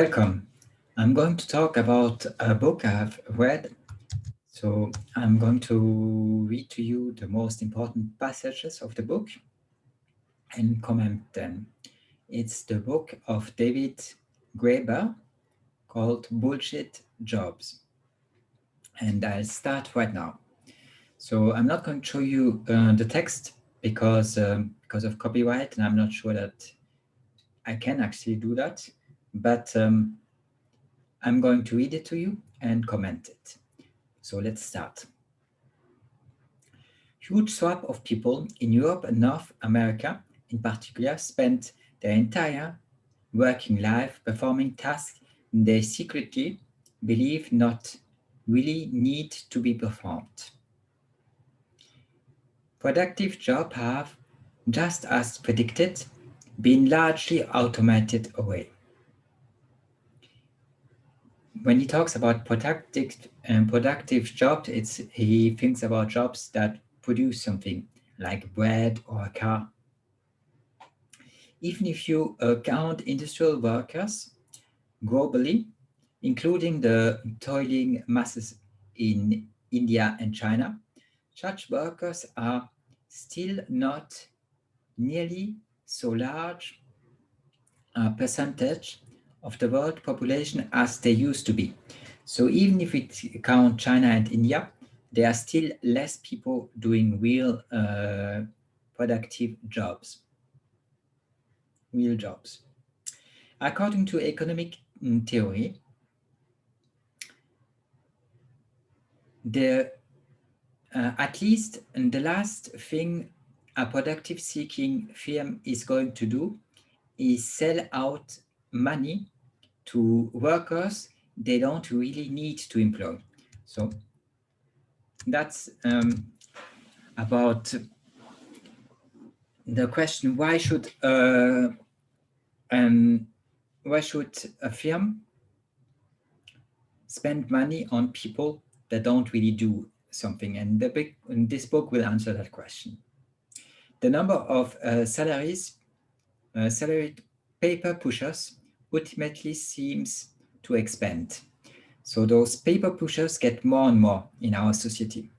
Welcome. I'm going to talk about a book I've read. So I'm going to read to you the most important passages of the book and comment them. It's the book of David Graeber called Bullshit Jobs. And I'll start right now. So I'm not going to show you the text because of copyright, and I'm not sure that I can actually do that. But I'm going to read it to you and comment it. So let's start. Huge swath of people in Europe and North America in particular spent their entire working life performing tasks they secretly believe not really need to be performed. Productive jobs have, just as predicted, been largely automated away. When he talks about productive jobs, he thinks about jobs that produce something like bread or a car. Even if you count industrial workers globally, including the toiling masses in India and China, such workers are still not nearly so large a percentage of the world population as they used to be. So even if we count China and India, there are still less people doing real productive jobs, real jobs. According to economic theory, at least the last thing a productive seeking firm is going to do is sell out money to workers they don't really need to employ. So that's about the question: why should a firm spend money on people that don't really do something? And this book will answer that question. The number of salaried paper pushers ultimately seems to expand. So those paper pushers get more and more in our society.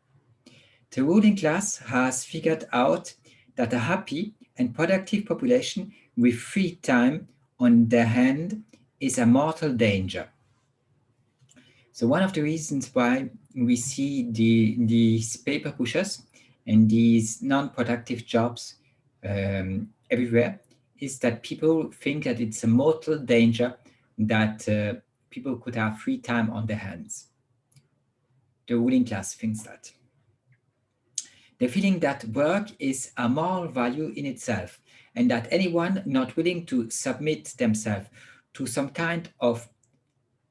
The ruling class has figured out that a happy and productive population with free time on their hand is a mortal danger. So one of the reasons why we see these paper pushers and these non-productive jobs everywhere is that people think that it's a mortal danger that people could have free time on their hands. The ruling class thinks that. The feeling that work is a moral value in itself, and that anyone not willing to submit themselves to some kind of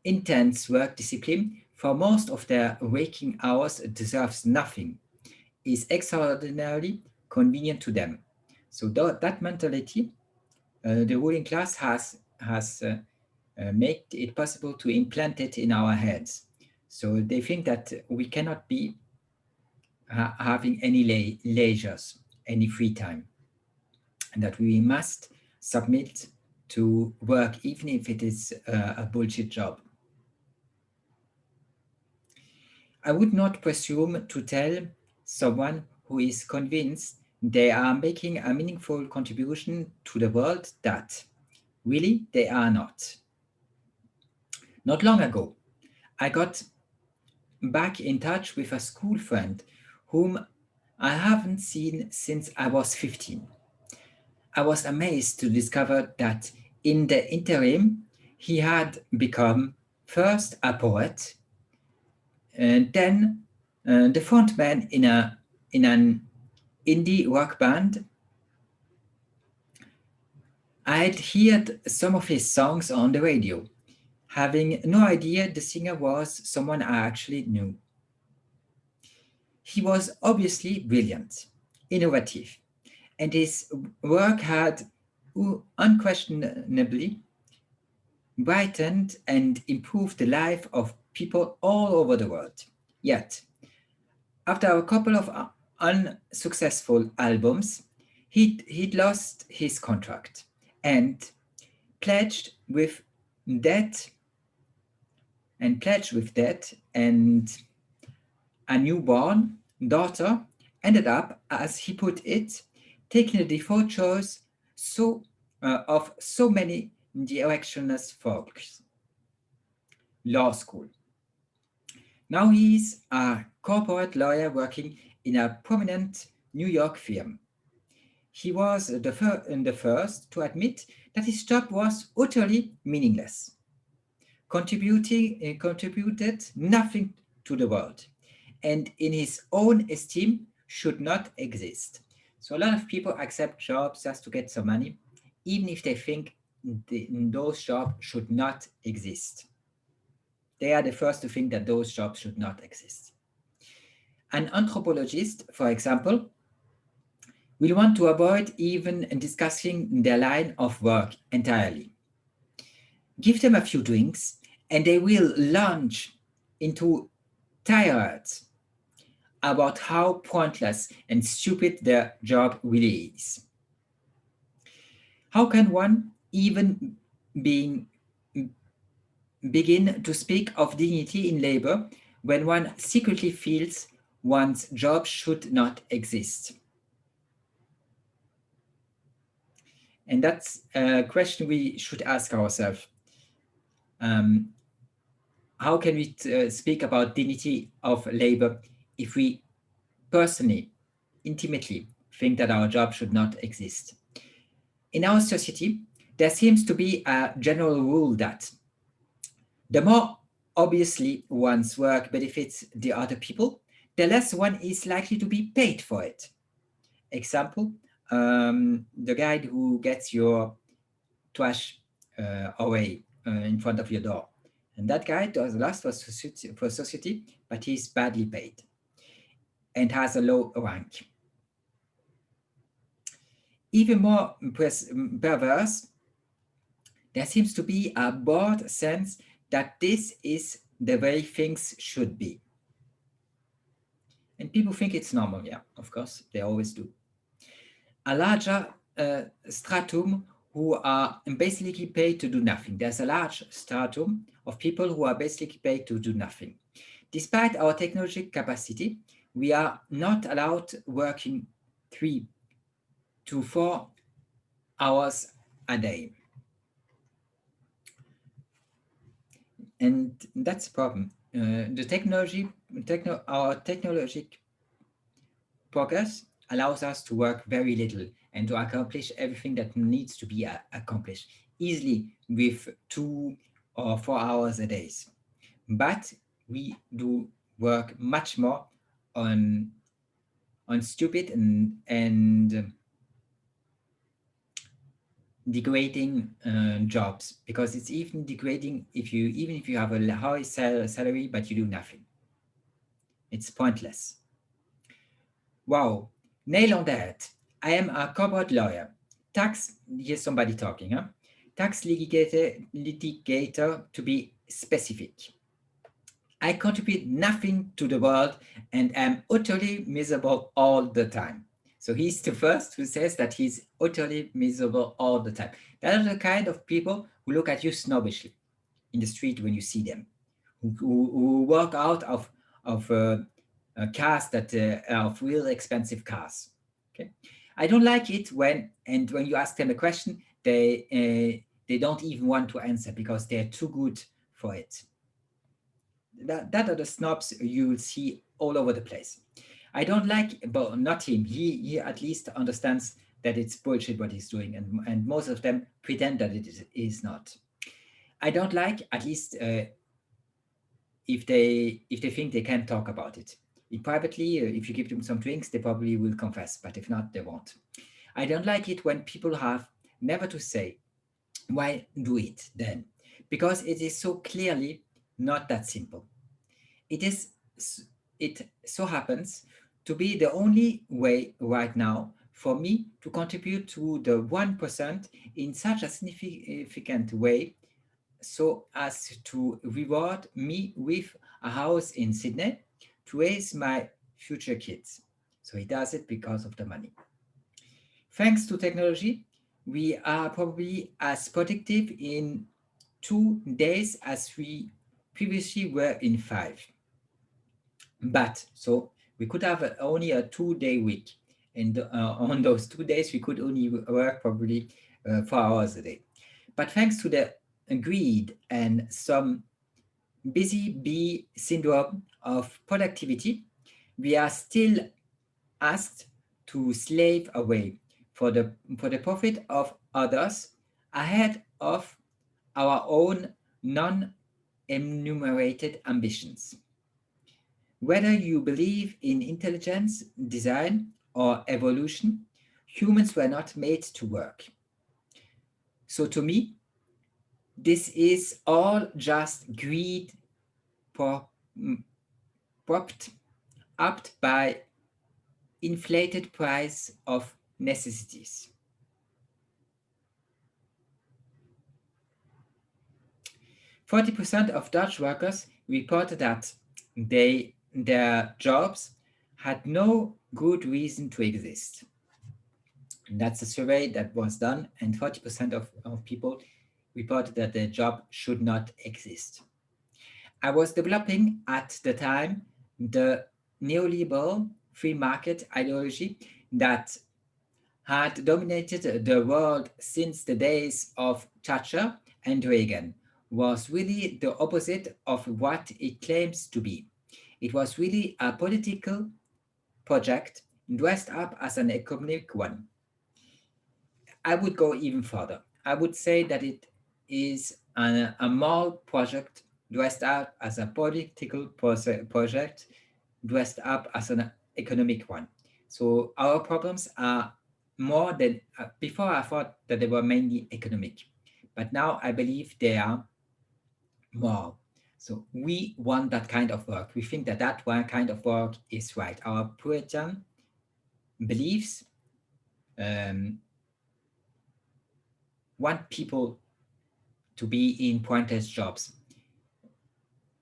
intense work discipline for most of their waking hours deserves nothing, is extraordinarily convenient to them. So that mentality, the ruling class has made it possible to implant it in our heads. So they think that we cannot be having any leisures, any free time, and that we must submit to work even if it is a bullshit job. I would not presume to tell someone who is convinced they are making a meaningful contribution to the world that really they are not. Not long ago, I got back in touch with a school friend whom I haven't seen since I was 15. I was amazed to discover that in the interim, he had become first a poet, and then the frontman in an indie rock band. I'd heard some of his songs on the radio, having no idea the singer was someone I actually knew. He was obviously brilliant, innovative, and his work had unquestionably brightened and improved the life of people all over the world. Yet, after a couple of unsuccessful albums, he'd lost his contract and pledged with debt and pledged with debt, and a newborn daughter ended up, as he put it, taking the default choice of so many directionless folks. Law school. Now he's a corporate lawyer working in a prominent New York firm. He was the first to admit that his job was utterly meaningless, contributed nothing to the world, and in his own esteem should not exist. So a lot of people accept jobs just to get some money, even if they think those jobs should not exist. They are the first to think that those jobs should not exist. An anthropologist, for example, will want to avoid even discussing their line of work entirely. Give them a few drinks and they will launch into tirades about how pointless and stupid their job really is. How can one even begin to speak of dignity in labor when one secretly feels one's job should not exist? And that's a question we should ask ourselves. How can we speak about dignity of labor if we personally, intimately think that our job should not exist? In our society, there seems to be a general rule that the more obviously one's work benefits the other people, the less one is likely to be paid for it. Example, the guy who gets your trash away in front of your door. And that guy does a lot for society, but he's badly paid and has a low rank. Even more perverse, there seems to be a broad sense that this is the way things should be. And people think it's normal, yeah, of course, they always do. A larger stratum who are basically paid to do nothing. There's a large stratum of people who are basically paid to do nothing. Despite our technological capacity, we are not allowed working 3 to 4 hours a day. And that's a problem. Our technological progress allows us to work very little and to accomplish everything that needs to be accomplished easily with 2 or 4 hours a day. But we do work much more on stupid and degrading jobs, because it's even degrading even if you have a high salary but you do nothing. It's pointless. Wow, nail on the head. I am a corporate lawyer. Here's somebody talking, huh? Tax litigator to be specific. I contribute nothing to the world and am utterly miserable all the time. So he's the first who says that he's utterly miserable all the time. That are the kind of people who look at you snobbishly in the street when you see them, who walk out of cars that are of real expensive cars. Okay, I don't like it when you ask them a question, they don't even want to answer because they're too good for it. That are the snobs you will see all over the place. I don't like, but not him. He at least understands that it's bullshit what he's doing, and most of them pretend that it is not. I don't like, at least if they think they can talk about it. Privately, if you give them some drinks, they probably will confess, but if not, they won't. I don't like it when people have never to say, why do it then? Because it is so clearly not that simple. It so happens to be the only way right now for me to contribute to the 1% in such a significant way, so as to reward me with a house in Sydney to raise my future kids. So he does it because of the money. Thanks to technology, we are probably as productive in 2 days as we previously were in 5. But so we could have only a 2-day week. And on those 2 days, we could only work probably 4 hours a day. But thanks to the greed and some busy bee syndrome of productivity, we are still asked to slave away for the profit of others ahead of our own non-enumerated ambitions. Whether you believe in intelligence, design, or evolution, humans were not made to work. So to me, this is all just greed propped up by inflated price of necessities. 40% of Dutch workers reported that their jobs had no good reason to exist. And that's a survey that was done, and 40% of people reported that their job should not exist. I was developing at the time the neoliberal free market ideology that had dominated the world since the days of Thatcher and Reagan, was really the opposite of what it claims to be. It was really a political project dressed up as an economic one. I would go even further. I would say that it is a moral project dressed up as a political project dressed up as an economic one. So our problems are more than before. I thought that they were mainly economic, but now I believe they are moral. So we want that kind of work. We think that that one kind of work is right. Our Puritan beliefs want people to be in pointless jobs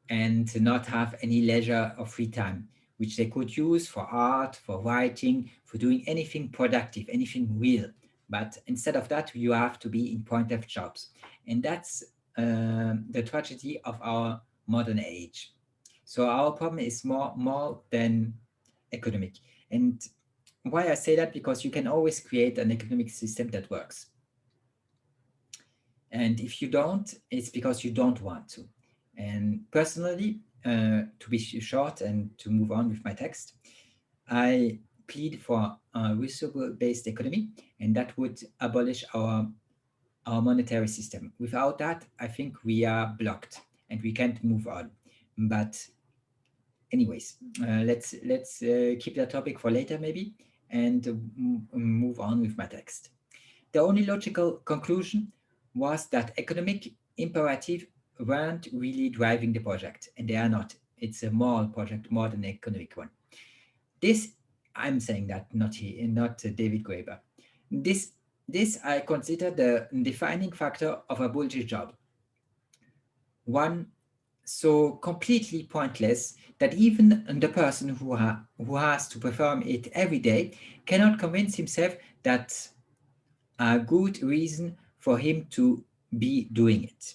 and to not have any leisure or free time, which they could use for art, for writing, for doing anything productive, anything real. But instead of that, you have to be in pointless jobs. And that's the tragedy of our modern age. So our problem is more than economic. And why I say that, because you can always create an economic system that works. And if you don't, it's because you don't want to. And personally, to be short and to move on with my text, I plead for a resource-based economy, and that would abolish our monetary system. Without that, I think we are blocked and we can't move on. But anyways, let's keep that topic for later maybe, and move on with my text. The only logical conclusion was that economic imperative weren't really driving the project, and they are not. It's a moral project more than an economic one. This, I'm saying that, not he, not David Graeber. This I consider the defining factor of a bullshit job. One so completely pointless that even the person who has to perform it every day cannot convince himself that's a good reason for him to be doing it.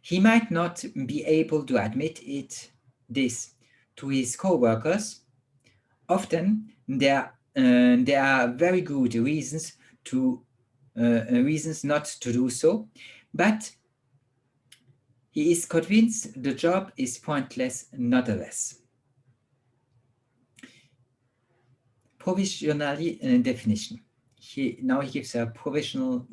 He might not be able to admit this to his co-workers. Often there are very good reasons not to do so, but he is convinced the job is pointless nonetheless. Provisionally definition. Now he gives a provisional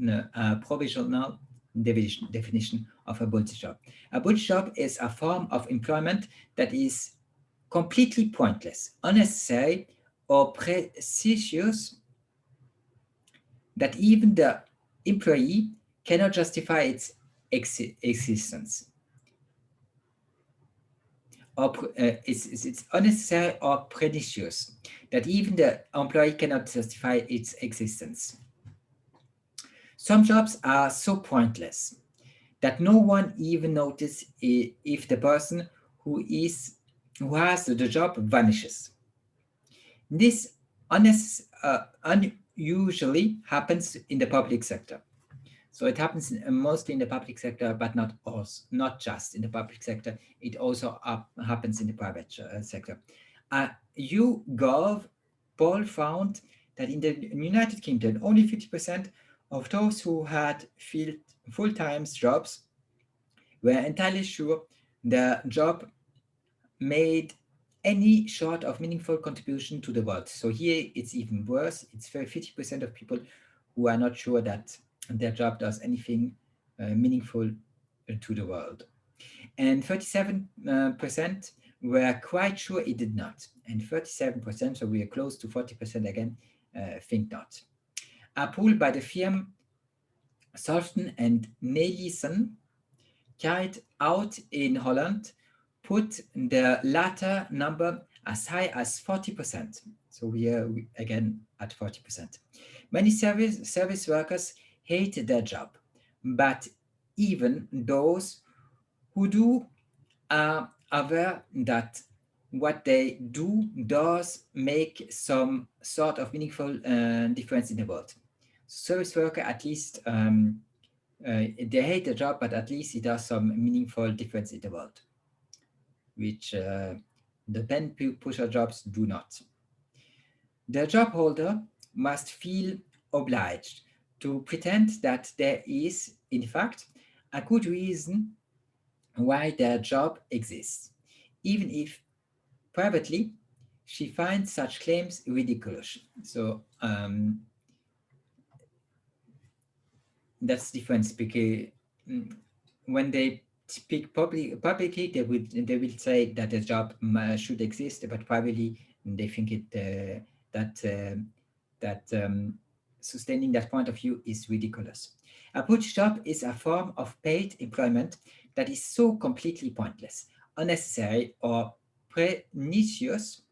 definition of a bullshit job. A bullshit job is a form of employment that is completely pointless, unnecessary, or precious, that even the employee cannot justify its existence. Or it's unnecessary or pernicious, that even the employee cannot justify its existence. Some jobs are so pointless that no one even notices if the person who has the job vanishes. This unusually happens in the public sector. So it happens mostly in the public sector, but not just in the public sector. It also happens in the private sector. YouGov poll found that in the United Kingdom, only 50% of those who had full-time jobs were entirely sure the job made any sort of meaningful contribution to the world. So here it's even worse. It's 50% of people who are not sure that their job does anything meaningful to the world. And 37% were quite sure it did not. And 37%, so we are close to 40% again, think not. A poll by the firm Solften and Nelissen carried out in Holland put the latter number as high as 40%. So we are again at 40%. Many service workers hate their job, but even those who do are aware that what they do does make some sort of meaningful difference in the world. Service worker, at least they hate the job, but at least it does some meaningful difference in the world, which the pen pusher jobs do not. The job holder must feel obliged to pretend that there is, in fact, a good reason why their job exists, even if privately she finds such claims ridiculous. So that's the difference, because when they speak publicly, they will say that the job should exist, but privately they think it that sustaining that point of view is ridiculous. A butch job is a form of paid employment that is so completely pointless, unnecessary, or pernicious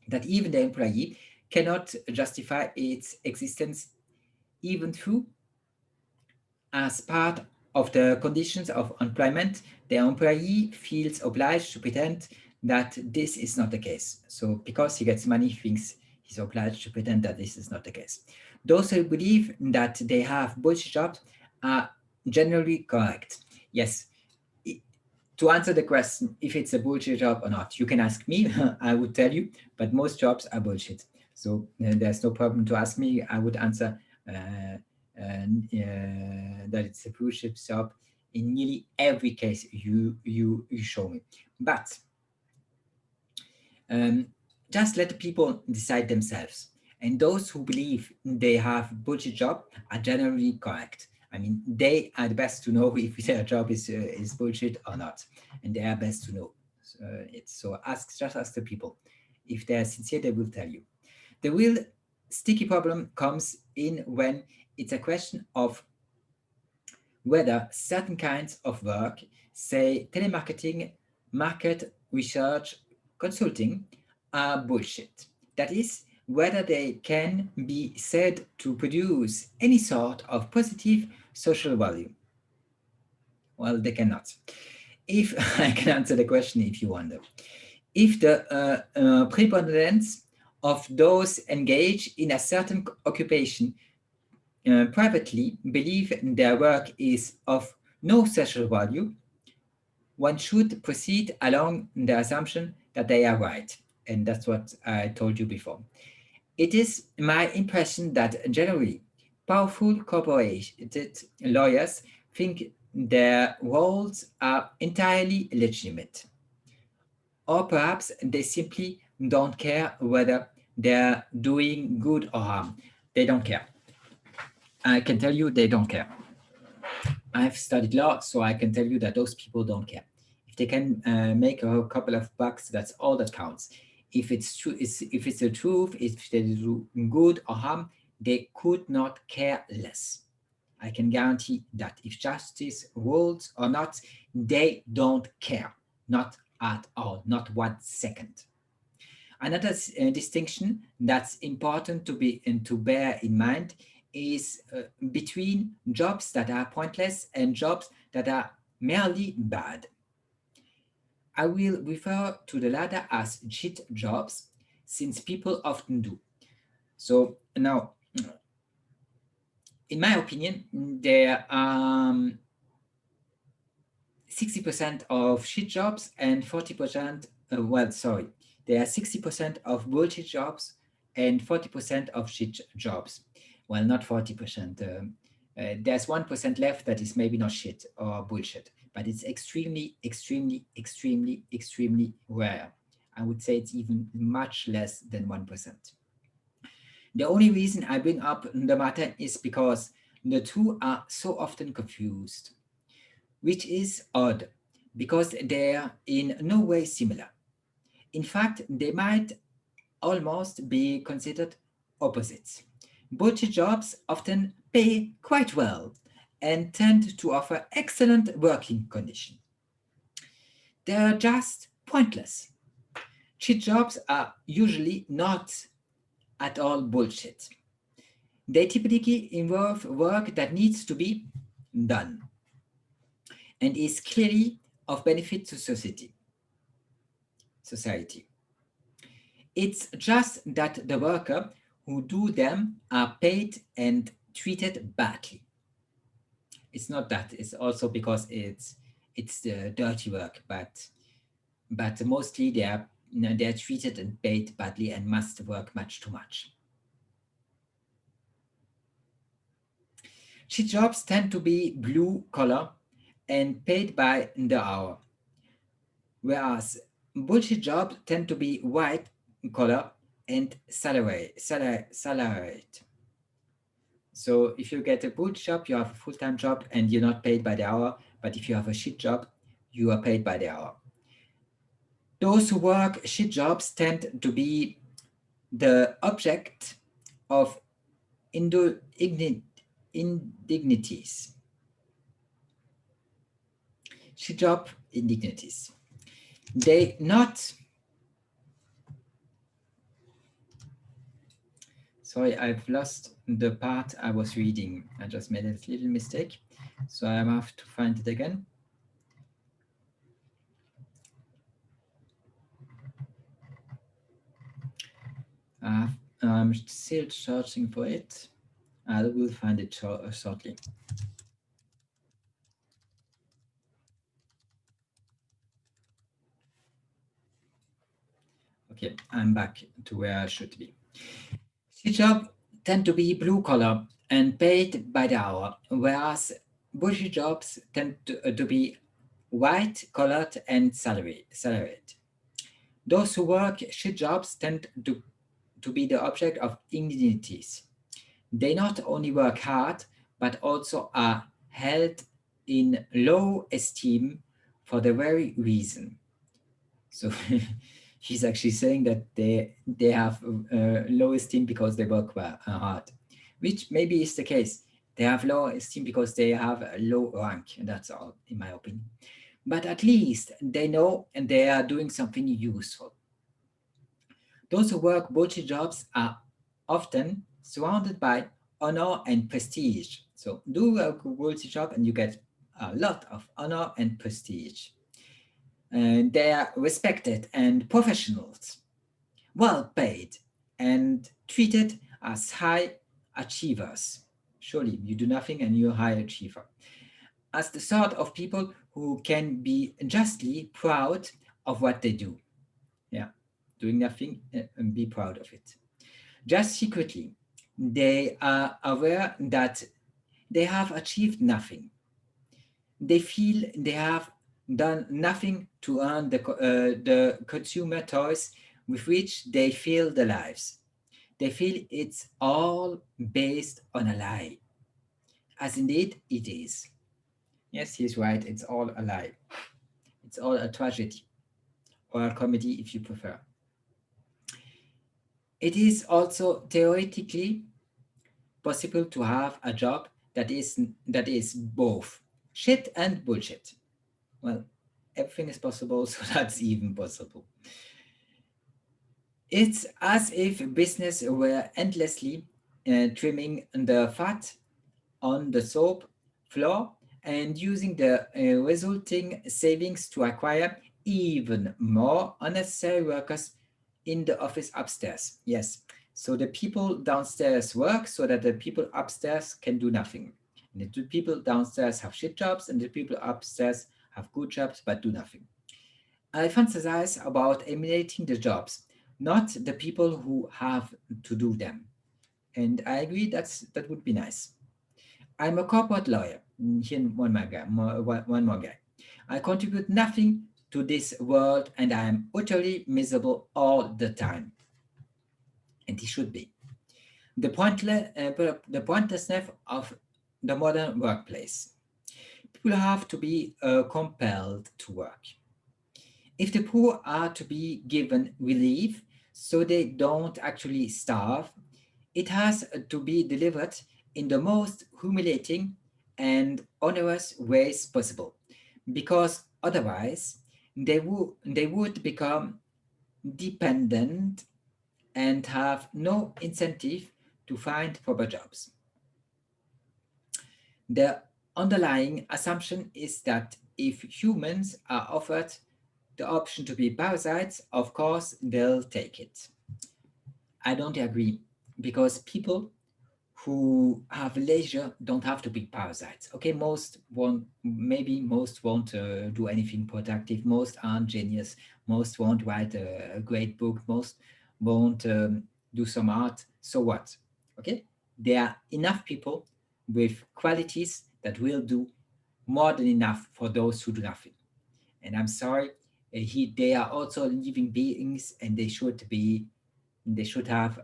that even the employee cannot justify its existence, even though, as part of the conditions of employment, the employee feels obliged to pretend that this is not the case. So because he gets money, he thinks he's obliged to pretend that this is not the case. Those who believe that they have bullshit jobs are generally correct. Yes. To answer the question, if it's a bullshit job or not, you can ask me, I would tell you, but most jobs are bullshit. So there's no problem to ask me. I would answer that it's a bullshit job in nearly every case you show me. But just let the people decide themselves. And those who believe they have bullshit job are generally correct. I mean, they are the best to know if their job is bullshit or not, and they are best to know. So just ask the people. If they are sincere, they will tell you. The real sticky problem comes in when it's a question of whether certain kinds of work, say telemarketing, market research, consulting, are bullshit. That is, whether they can be said to produce any sort of positive social value. Well, they cannot. If I can answer the question if you wonder. If the preponderance of those engaged in a certain occupation privately believe their work is of no social value, one should proceed along the assumption that they are right. And that's what I told you before. It is my impression that generally powerful corporated lawyers think their roles are entirely legitimate. Or perhaps they simply don't care whether they're doing good or harm. They don't care. I can tell you they don't care. I've studied law, so I can tell you that those people don't care. If they can make a couple of bucks, that's all that counts. If it's true, if it's the truth, if they do good or harm, they could not care less. I can guarantee that if justice rules or not, they don't care, not at all, not 1 second. Another distinction that's important to bear in mind is between jobs that are pointless and jobs that are merely bad. I will refer to the latter as shit jobs, since people often do. So now, in my opinion, there are 60% of shit jobs and 40%, there are 60% of bullshit jobs and 40% of shit jobs. Well, not 40%. There's 1% left that is maybe not shit or bullshit, but it's extremely, extremely, extremely, extremely rare. I would say it's even much less than 1%. The only reason I bring up the matter is because the two are so often confused, which is odd because they are in no way similar. In fact, they might almost be considered opposites. Bullshit jobs often pay quite well and tend to offer excellent working conditions. They're just pointless. Shit jobs are usually not at all bullshit. They typically involve work that needs to be done and is clearly of benefit to society. It's just that the workers who do them are paid and treated badly. It's not that, it's also because it's dirty work, but mostly they're treated and paid badly and must work much too much. Shit jobs tend to be blue collar and paid by the hour, whereas bullshit jobs tend to be white collar and salaried. So if you get a bullshit job, you have a full-time job and you're not paid by the hour, but if you have a shit job, you are paid by the hour. Those who work shit jobs tend to be the object of indignities. Shit job indignities. They not... Sorry, I've lost the part I was reading. I just made a little mistake, so I have to find it again. I'm still searching for it. I will find it shortly. Okay, I'm back to where I should be. Shit jobs tend to be blue collar and paid by the hour, whereas bullshit jobs tend to be white collared and salaried. Those who work shit jobs tend to be the object of indignities. They not only work hard, but also are held in low esteem for the very reason. So she's actually saying that they have low esteem because they work hard, which maybe is the case. They have low esteem because they have a low rank, and that's all, in my opinion. But at least they know and they are doing something useful. Those who work bullshit jobs are often surrounded by honor and prestige. So do a bullshit job and you get a lot of honor and prestige. And they are respected and professionals, well paid and treated as high achievers. Surely you do nothing and you're a high achiever. As the sort of people who can be justly proud of what they do. Yeah, doing nothing and be proud of it. Just secretly, they are aware that they have achieved nothing. They feel they have done nothing to earn the consumer toys with which they fill their lives. They feel it's all based on a lie, as indeed it is. Yes, he's right, it's all a lie. It's all a tragedy, or a comedy if you prefer. It is also theoretically possible to have a job that is both shit and bullshit. Well, everything is possible, so that's even possible. It's as if business were endlessly trimming the fat on the soap floor and using the resulting savings to acquire even more unnecessary workers in the office upstairs. Yes, So the people downstairs work so that the people upstairs can do nothing. And the people downstairs have shit jobs and the people upstairs have good jobs but do nothing. I fantasize about eliminating the jobs, not the people who have to do them. And I agree that would be nice. I'm a corporate lawyer. Here, one more guy. I contribute nothing to this world and I am utterly miserable all the time. And he should be. The pointlessness of the modern workplace. People have to be compelled to work. If the poor are to be given relief so they don't actually starve, it has to be delivered in the most humiliating and onerous ways possible, because otherwise they would become dependent and have no incentive to find proper jobs. The underlying assumption is that if humans are offered the option to be parasites, of course they'll take it. I don't agree, because people who have leisure don't have to be parasites. Okay, most won't, maybe most won't do anything productive, most aren't genius, most won't write a great book, most won't do some art. So what? Okay, there are enough people with qualities that will do more than enough for those who do nothing. And I'm sorry, they are also living beings, and they should have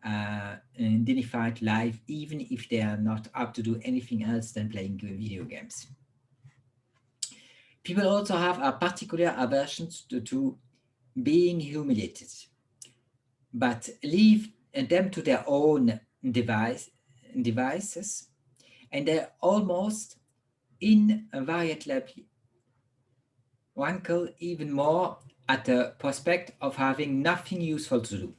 an dignified life, even if they are not up to do anything else than playing video games. People also have a particular aversion to being humiliated, but leave them to their own devices, and they almost invariably rankle even more at the prospect of having nothing useful to do.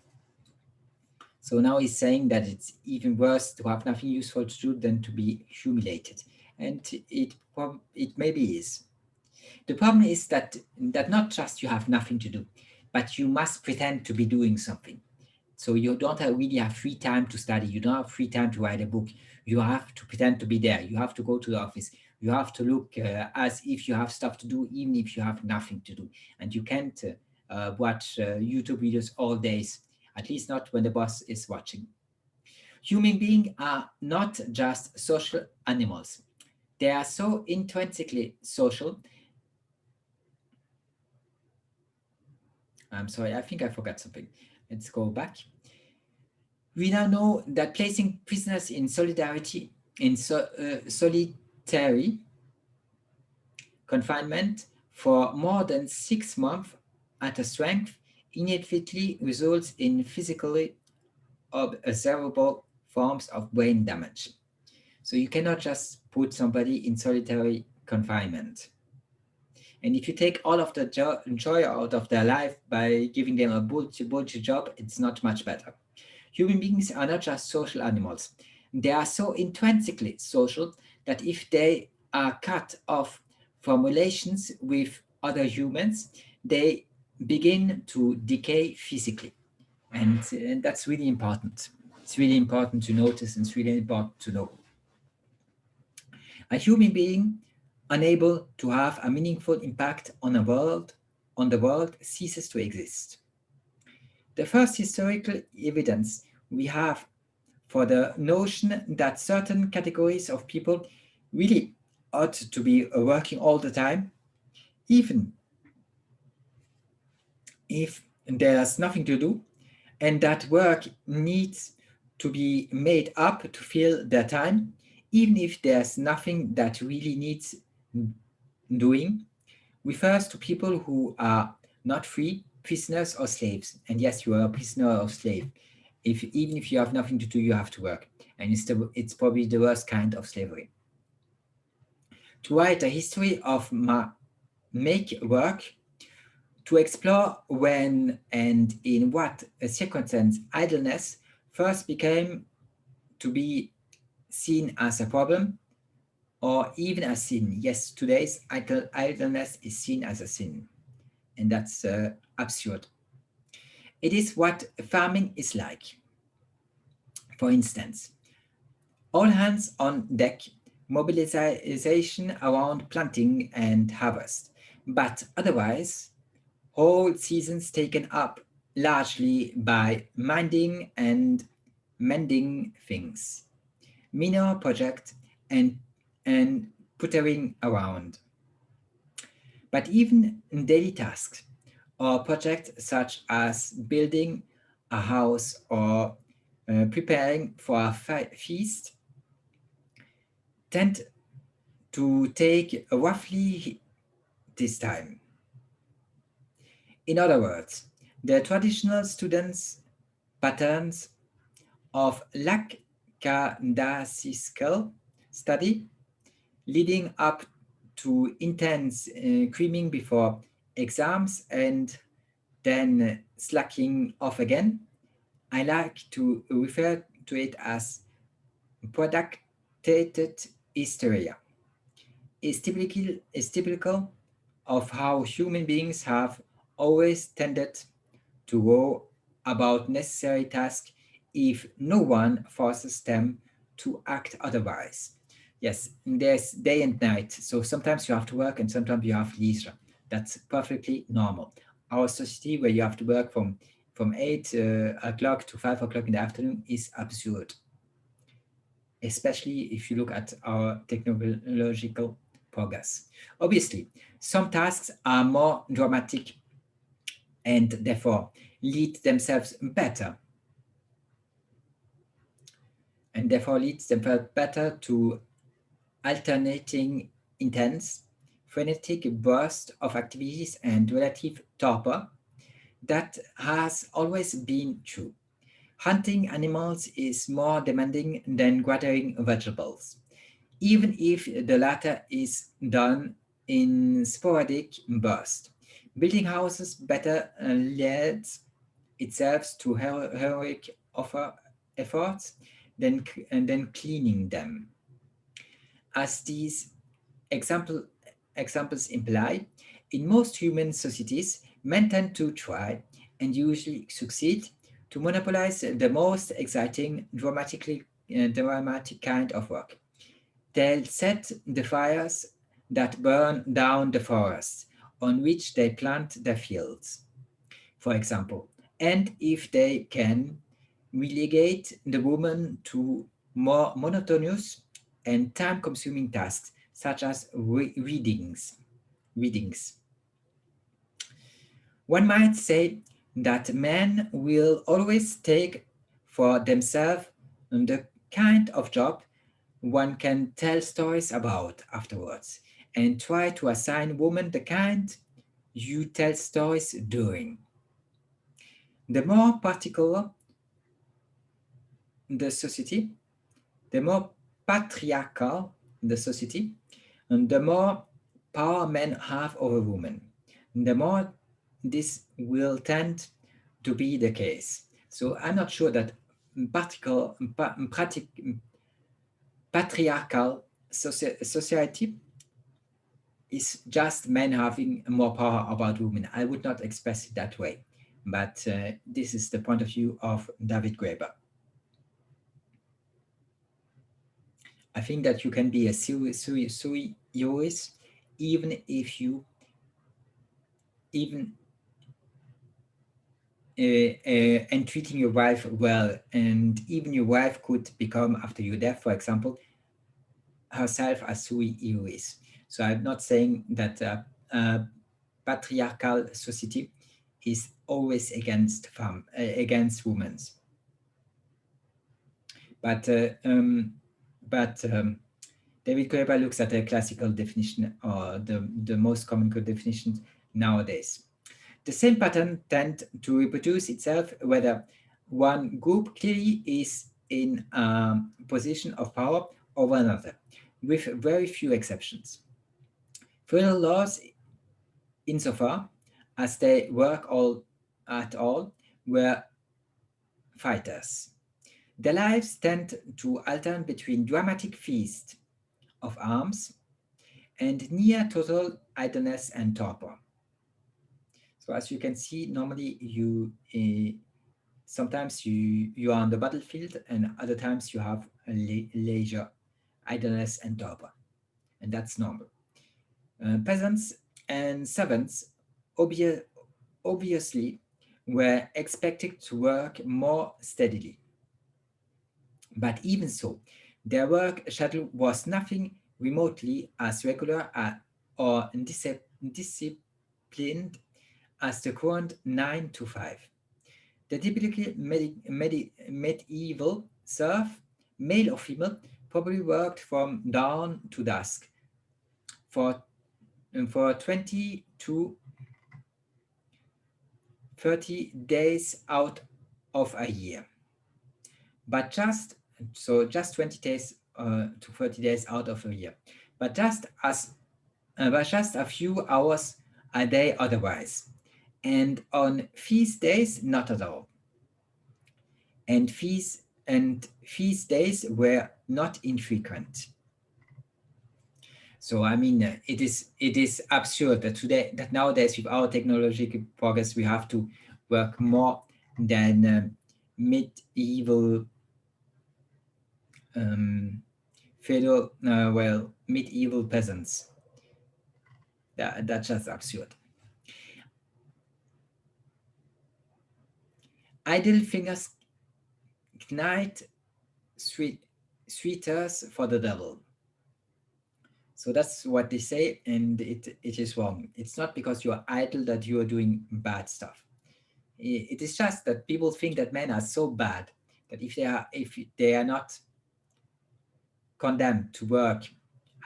So now he's saying that it's even worse to have nothing useful to do than to be humiliated. And it maybe is. The problem is that not just you have nothing to do, but you must pretend to be doing something. So you don't really have free time to study. You don't have free time to write a book. You have to pretend to be there. You have to go to the office. You have to look as if you have stuff to do, even if you have nothing to do. And you can't watch YouTube videos all days, at least not when the boss is watching. Human beings are not just social animals. They are so intrinsically social. I'm sorry, I think I forgot something. Let's go back. We now know that placing prisoners in solitary confinement for more than 6 months at a strength inevitably results in physically observable forms of brain damage. So you cannot just put somebody in solitary confinement. And if you take all of the joy out of their life by giving them a bullshit job, it's not much better. Human beings are not just social animals. They are so intrinsically social that if they are cut off from relations with other humans, they begin to decay physically. And that's really important. It's really important to notice, and it's really important to know. A human being unable to have a meaningful impact on the world ceases to exist. The first historical evidence we have for the notion that certain categories of people really ought to be working all the time, even if there's nothing to do, and that work needs to be made up to fill their time, even if there's nothing that really needs doing, refers to people who are not free, prisoners or slaves. And yes, you are a prisoner or slave. Even if you have nothing to do, you have to work. And it's probably the worst kind of slavery. To write a history of make work, to explore when and in what circumstance idleness first became to be seen as a problem or even a sin. Yes, today's idleness is seen as a sin, and that's absurd. It is what farming is like. For instance, all hands on deck, mobilization around planting and harvest, but otherwise, whole seasons taken up largely by minding and mending things, minor project and puttering around. But even daily tasks or projects such as building a house or preparing for a feast tend to take roughly this time. In other words, the traditional students' patterns of lackadaisical study leading up to intense cramming before exams and then slacking off again. I like to refer to it as productated hysteria. Is typical of how human beings have always tended to go about necessary tasks if no one forces them to act otherwise. Yes, there's day and night, so sometimes you have to work and sometimes you have leisure. That's perfectly normal. Our society where you have to work from 8 o'clock to 5 o'clock in the afternoon is absurd, especially if you look at our technological progress. Obviously, some tasks are more dramatic and therefore lead themselves better to alternating intense, frenetic bursts of activities and relative torpor. That has always been true. Hunting animals is more demanding than gathering vegetables, even if the latter is done in sporadic bursts. Building houses better lends itself to heroic efforts than cleaning them. As these examples imply, in most human societies, men tend to try, and usually succeed, to monopolize the most exciting, dramatic kind of work. They'll set the fires that burn down the forests on which they plant their fields, for example, and if they can, relegate the woman to more monotonous and time-consuming tasks such as readings. One might say that men will always take for themselves the kind of job one can tell stories about afterwards, and try to assign women the kind you tell stories during. The more particular the society, the more patriarchal the society, and the more power men have over women, the more this will tend to be the case. So I'm not sure that patriarchal society is just men having more power about women. I would not express it that way, but this is the point of view of David Graeber. I think that you can be a serious even if you and treating your wife well, and even your wife could become, after your death, for example, herself a sui iuris. So I'm not saying that a patriarchal society is always against women, but David Graeber looks at a classical definition, or the most common definitions nowadays. The same pattern tends to reproduce itself whether one group clearly is in a position of power over another, with very few exceptions. Feudal laws, insofar as they work at all, were fighters. Their lives tend to alternate between dramatic feast of arms and near total idleness and torpor. So as you can see, normally you sometimes you are on the battlefield, and other times you have a leisure, idleness, and torpor, and that's normal. Peasants and servants obviously were expected to work more steadily. But even so, their work schedule was nothing remotely as regular or disciplined as the current 9 to 5. The typical medieval serf, male or female, probably worked from dawn to dusk for 20 to 30 days out of a year. But just 20 days to 30 days out of a year. But just a few hours a day otherwise. And on feast days, not at all. And feast days were not infrequent. So I mean, it is absurd that nowadays with our technological progress we have to work more than medieval medieval peasants. That's just absurd. Idle fingers knight sweeters for the devil. So that's what they say, and it is wrong. It's not because you are idle that you are doing bad stuff. It is just that people think that men are so bad that if they are not condemned to work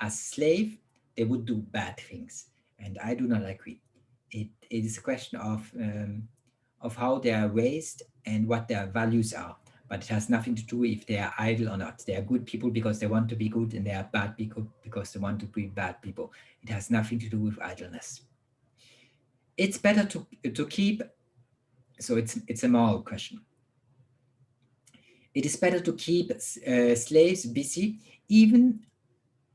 as slave, they would do bad things, and I do not agree. It is a question of how they are raised and what their values are, but it has nothing to do if they are idle or not. They are good people because they want to be good, and they are bad people because they want to be bad people. It has nothing to do with idleness. It's better to keep. So it's a moral question. It is better to keep slaves busy, even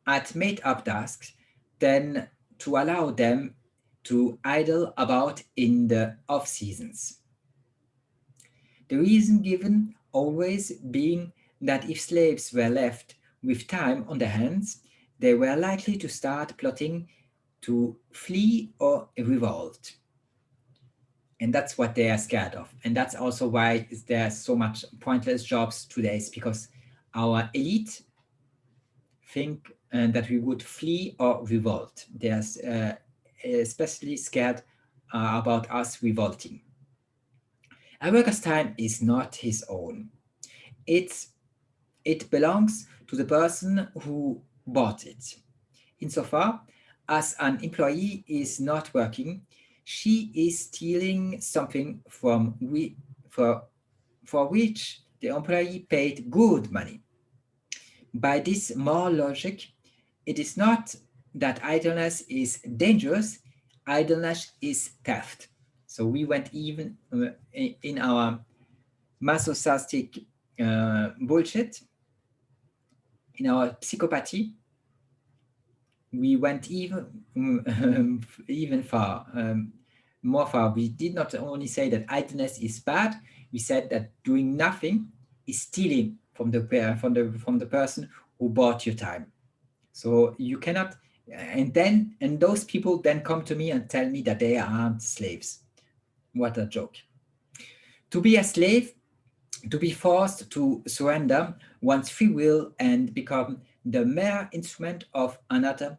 at made-up tasks, than to allow them to idle about in the off-seasons. The reason given always being that if slaves were left with time on their hands, they were likely to start plotting to flee or revolt. And that's what they are scared of. And that's also why there's so much pointless jobs today, is because our elite think that we would flee or revolt. They're especially scared about us revolting. A worker's time is not his own. It belongs to the person who bought it. Insofar as an employee is not working, she is stealing something for which the employee paid good money. By this moral logic, it is not that idleness is dangerous, idleness is theft. So we went even in our masochistic bullshit, in our psychopathy, we went even far, more far. We did not only say that idleness is bad, we said that doing nothing is stealing from the person who bought your time. So you cannot, and those people then come to me and tell me that they aren't slaves. What a joke. To be a slave, to be forced to surrender one's free will and become the mere instrument of another,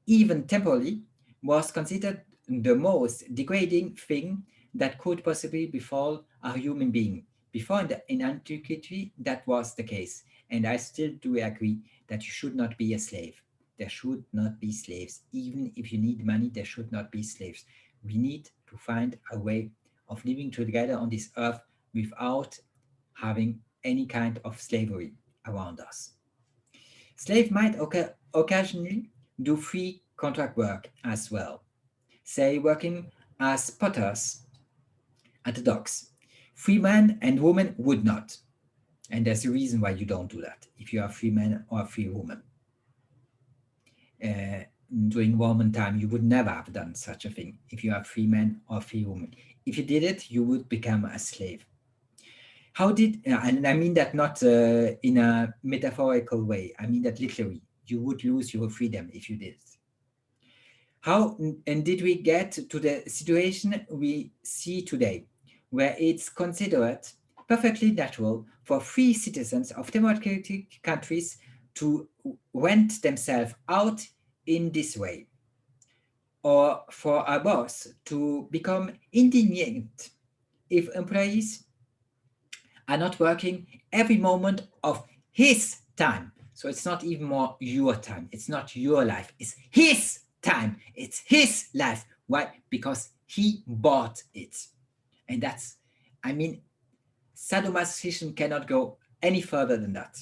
even temporarily, was considered the most degrading thing that could possibly befall a human being. Before in antiquity, that was the case. And I still do agree that you should not be a slave. There should not be slaves. Even if you need money, there should not be slaves. We need to find a way of living together on this earth without having any kind of slavery around us. Slaves might occasionally do free contract work as well, say working as potters at the docks. Free men and women would not. And there's a reason why you don't do that if you are a free man or a free woman. during Roman time, you would never have done such a thing if you are free man or free woman. If you did it, you would become a slave. How did, and I mean that not in a metaphorical way, I mean that literally, you would lose your freedom if you did it. How and did we get to the situation we see today, where it's considered perfectly natural for free citizens of democratic countries to rent themselves out in this way, or for a boss to become indignant if employees are not working every moment of his time? So it's not even more your time. It's not your life. It's his time. It's his life. Why? Because he bought it. And that's, I mean, sadomasochism cannot go any further than that.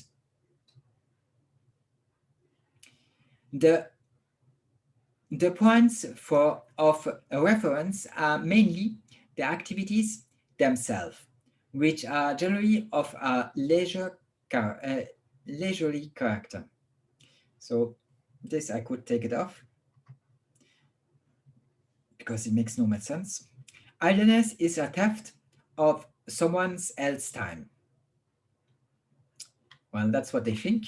The points of reference are mainly the activities themselves, which are generally of a leisurely character. So this I could take it off because it makes no much sense. Idleness is a theft of someone else's time. Well, that's what they think,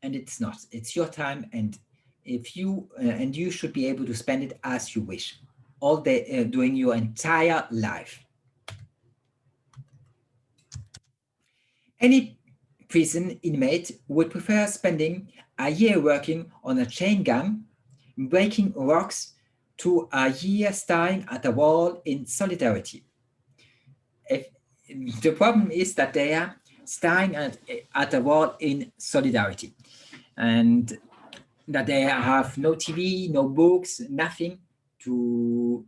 and it's not. It's your time, and if you and you should be able to spend it as you wish, all day during your entire life. Any prison inmate would prefer spending a year working on a chain gang, breaking rocks, to a year staring at a wall in solidarity. The problem is that they are staring at a wall in solidarity, and that they have no TV, no books, nothing to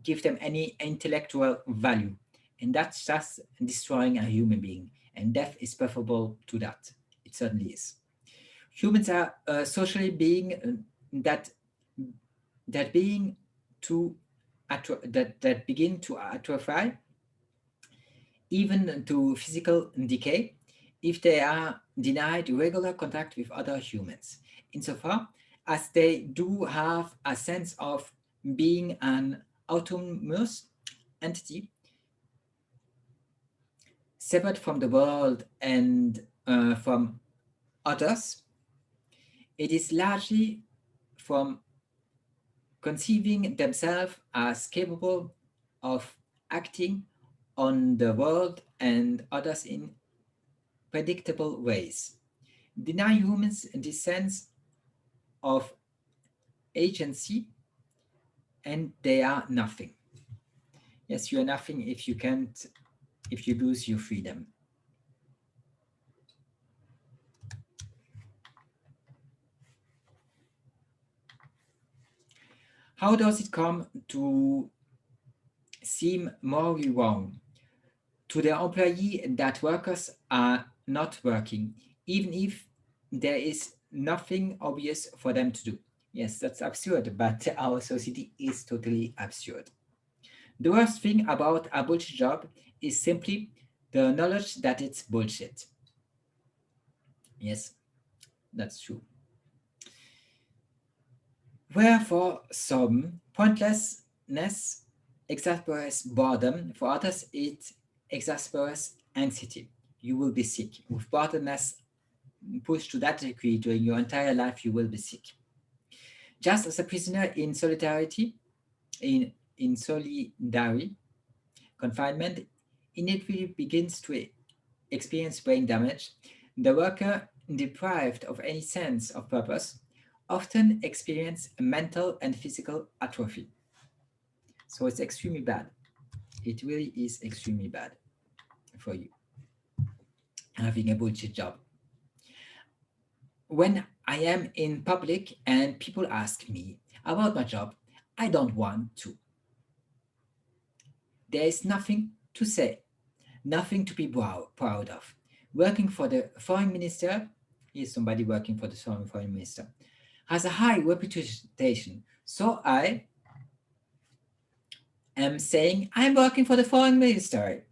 give them any intellectual value. And that's just destroying a human being. And death is preferable to that. It certainly is. Humans are socially being that begin to atrophy, even to physical decay, if they are denied regular contact with other humans, insofar as they do have a sense of being an autonomous entity, separate from the world and from others. It is largely from conceiving themselves as capable of acting on the world and others in predictable ways. Deny humans this sense of agency, and they are nothing. Yes, you are nothing if you lose your freedom. How does it come to seem morally wrong to the employee that workers are not working, even if there is nothing obvious for them to do? Yes, that's absurd, but our society is totally absurd. The worst thing about a bullshit job is simply the knowledge that it's bullshit. Yes, that's true. Wherefore, some pointlessness exasperates boredom. For others, it exasperates anxiety. You will be sick. With boredomness pushed to that degree during your entire life, you will be sick. Just as a prisoner in solidarity, in solitary confinement, inevitably begins to experience brain damage, the worker deprived of any sense of purpose often experience mental and physical atrophy. So it's extremely bad. It really is extremely bad for you having a bullshit job. When I am in public and people ask me about my job, I don't want to. There is nothing to say, nothing to be proud of. Working for the foreign minister, here's somebody working for the foreign minister, has a high reputation. So I am saying I'm working for the foreign minister.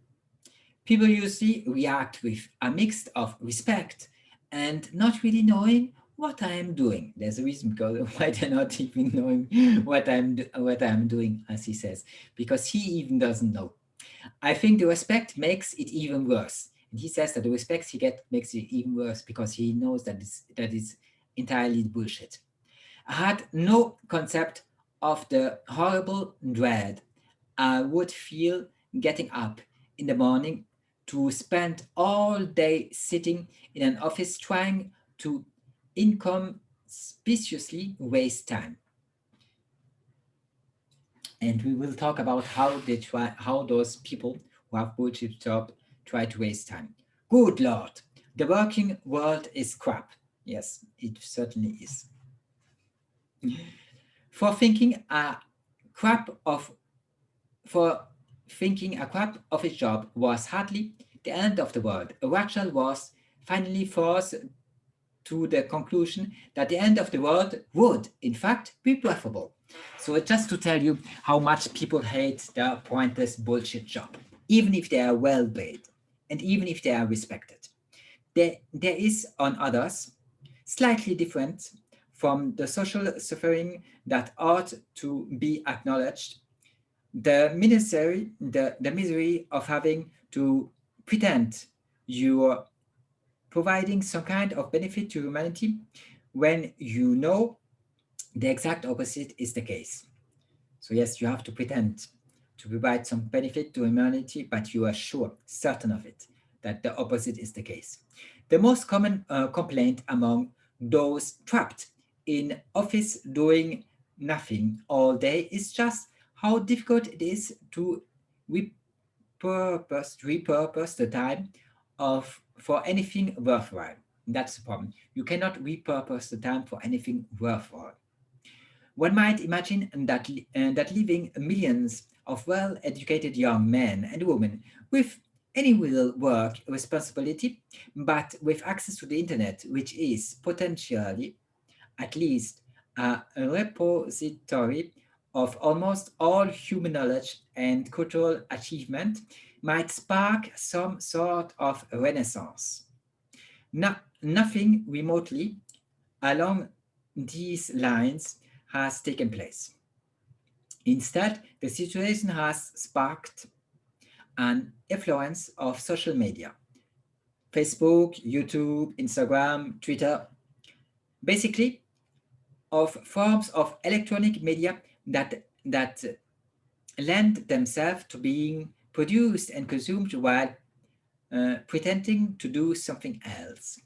People usually react with a mix of respect and not really knowing what I am doing. There's a reason, because why they're not even knowing what I'm doing, as he says, because he even doesn't know. I think the respect makes it even worse. And he says that the respect he gets makes it even worse because he knows that is entirely bullshit. I had no concept of the horrible dread I would feel getting up in the morning to spend all day sitting in an office trying to inconspicuously waste time. And we will talk about how those people who have bullshit job try to waste time. Good Lord, the working world is crap. Yes, it certainly is. For thinking a crap of for thinking a crap of his job was hardly the end of the world. Rachel was finally forced to the conclusion that the end of the world would, in fact, be preferable. So just to tell you how much people hate their pointless bullshit job, even if they are well paid and even if they are respected. There is on others, slightly different from the social suffering that ought to be acknowledged, the misery of having to pretend you're providing some kind of benefit to humanity when you know the exact opposite is the case. So yes, you have to pretend to provide some benefit to humanity, but you are sure, certain of it, that the opposite is the case. The most common complaint among those trapped in office doing nothing all day is just how difficult it is to repurpose the time of for anything worthwhile. That's the problem. You cannot repurpose the time for anything worthwhile. One might imagine that leaving millions of well-educated young men and women with any real work responsibility, but with access to the internet, which is potentially at least a repository of almost all human knowledge and cultural achievement, might spark some sort of renaissance. Nothing remotely along these lines has taken place. Instead, the situation has sparked an influence of social media: Facebook, YouTube, Instagram, Twitter, basically of forms of electronic media that lend themselves to being produced and consumed while pretending to do something else.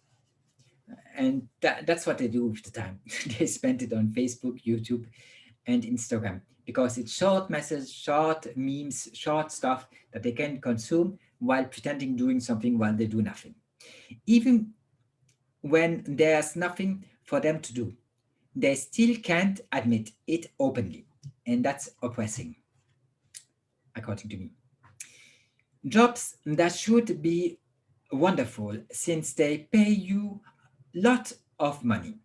And that's what they do with the time. They spend it on Facebook, YouTube, and Instagram because it's short messages, short memes, short stuff that they can consume while pretending doing something while they do nothing. Even when there's nothing for them to do, they still can't admit it openly. And that's oppressing, according to me. Jobs that should be wonderful since they pay you lot of money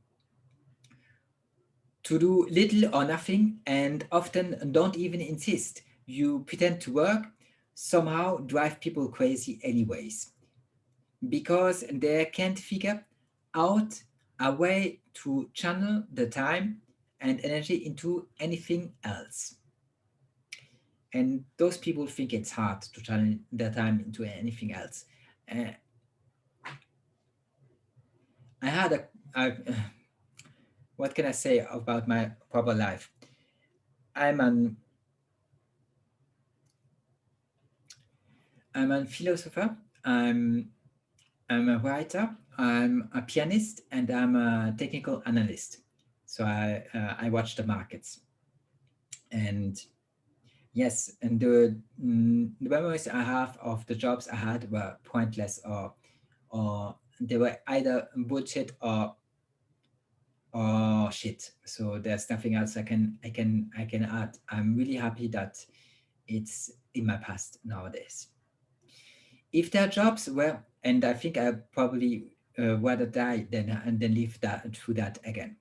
to do little or nothing and often don't even insist you pretend to work, somehow drive people crazy anyways because they can't figure out a way to channel the time and energy into anything else. And those people think it's hard to channel their time into anything else. Uh, I had a what can I say about my proper life? I'm an I'm a philosopher. I'm a writer. I'm a pianist, and I'm a technical analyst. So I watch the markets, and yes, and the memories I have of the jobs I had were pointless, or they were either bullshit or shit. So there's nothing else I can add. I'm really happy that it's in my past nowadays. If their jobs were, and I think I probably rather die than live that through that again.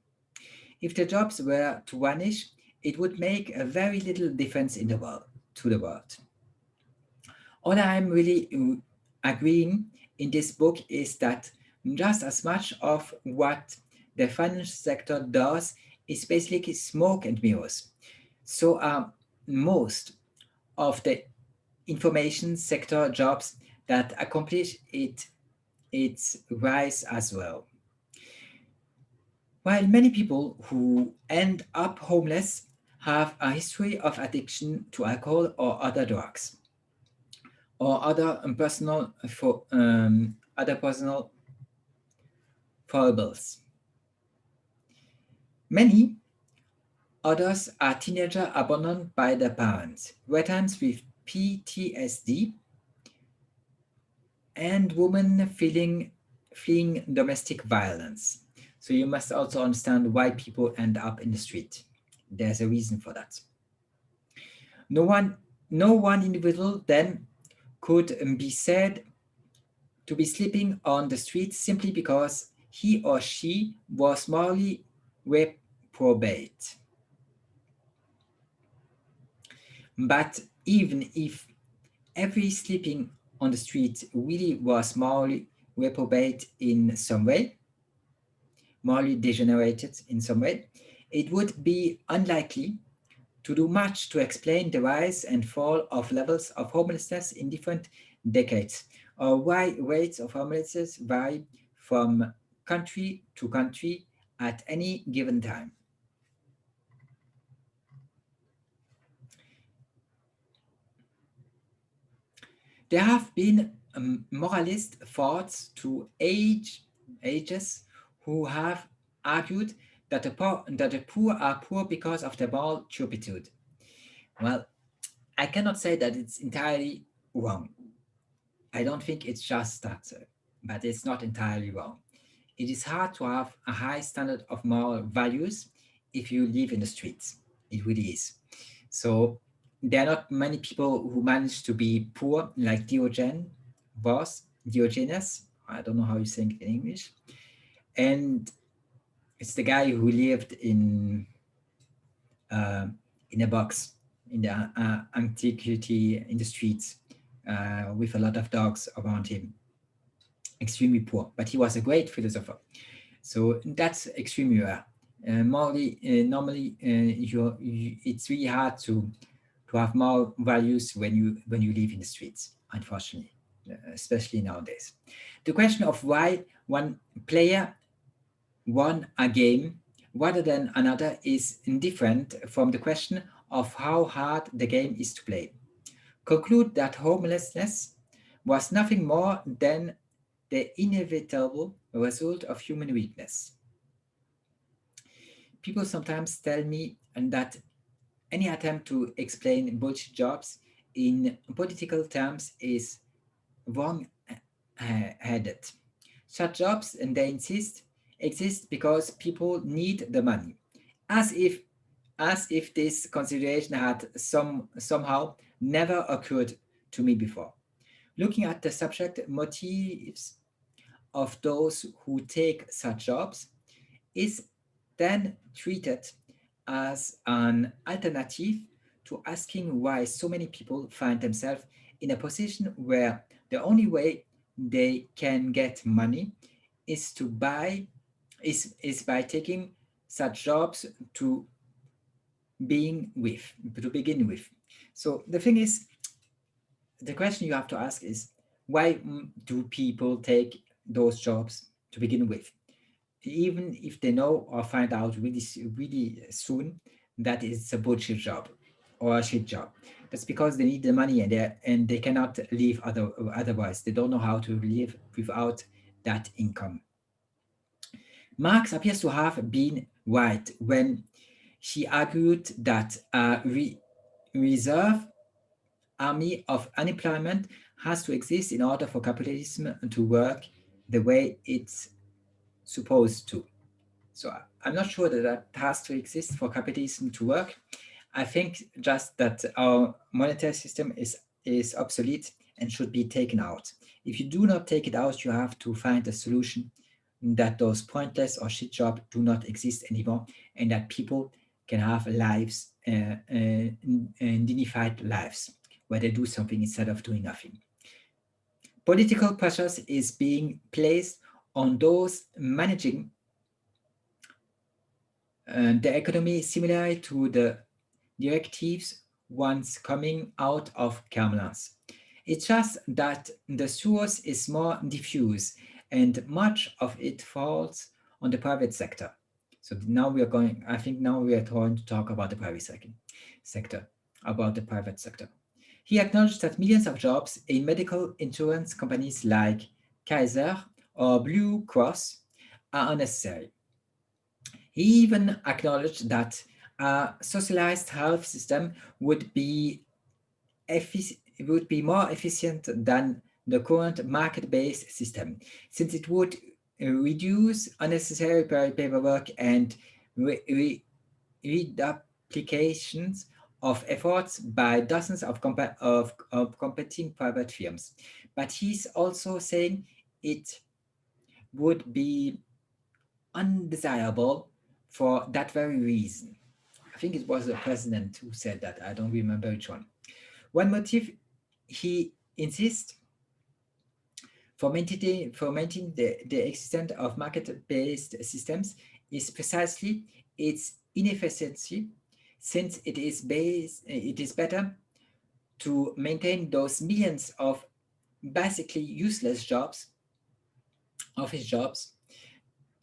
If the jobs were to vanish, it would make a very little difference in the world to the world. All I'm really agreeing in this book is that just as much of what the financial sector does is basically smoke and mirrors. So most of the information sector jobs that accomplish its rise as well. While many people who end up homeless have a history of addiction to alcohol or other drugs, or other personal foibles. Many others are teenagers abandoned by their parents, veterans with PTSD, and women fleeing domestic violence. So you must also understand why people end up in the street. There's a reason for that. No one individual then could be said to be sleeping on the street simply because he or she was morally reprobate. But even if every sleeping on the street really was morally reprobate in some way, morally degenerated in some way, it would be unlikely to do much to explain the rise and fall of levels of homelessness in different decades, or why rates of homelessness vary from country to country at any given time. There have been moralist thoughts to ages who have argued that the poor are poor because of their moral turpitude. Well, I cannot say that it's entirely wrong. I don't think it's just that, but it's not entirely wrong. It is hard to have a high standard of moral values if you live in the streets. It really is. So there are not many people who manage to be poor, like Diogenes. I don't know how you say it in English. And it's the guy who lived in a box in the antiquity in the streets with a lot of dogs around him. Extremely poor, but he was a great philosopher. So that's extremely rare. Normally, it's really hard to have moral values when you live in the streets, unfortunately, especially nowadays. The question of why one player won a game rather than another is indifferent from the question of how hard the game is to play. Conclude that homelessness was nothing more than the inevitable result of human weakness. People sometimes tell me that any attempt to explain bullshit jobs in political terms is wrong-headed. Such jobs, and they insist, exist because people need the money, as if this consideration had somehow never occurred to me before. Looking at the subject motives of those who take such jobs is then treated as an alternative to asking why so many people find themselves in a position where the only way they can get money is by taking such jobs to begin with. So the thing is, the question you have to ask is, why do people take those jobs to begin with, even if they know or find out really soon that it's a bullshit job or a shit job? That's because they need the money, and they cannot live otherwise. They don't know how to live without that income. Marx appears to have been right when she argued that a reserve army of unemployment has to exist in order for capitalism to work the way it's supposed to. So I'm not sure that has to exist for capitalism to work. I think just that our monetary system is obsolete and should be taken out. If you do not take it out, you have to find a solution that those pointless or shit jobs do not exist anymore, and that people can have lives, dignified lives, where they do something instead of doing nothing. Political pressures is being placed on those managing the economy similar to the directives once coming out of Kremlins. It's just that the source is more diffuse and much of it falls on the private sector. So now we are going, I think now we are going to talk about the private sector, about the private sector. He acknowledged that millions of jobs in medical insurance companies like Kaiser or Blue Cross are unnecessary. He even acknowledged that a socialized health system would be more efficient than the current market-based system, since it would reduce unnecessary paperwork and reduplications of efforts by dozens of competing private firms. But he's also saying it would be undesirable for that very reason. I think it was the president who said that. I don't remember which one. One motive he insists for maintaining the existence of market-based systems is precisely its inefficiency, since it is better to maintain those millions of basically useless jobs, office jobs,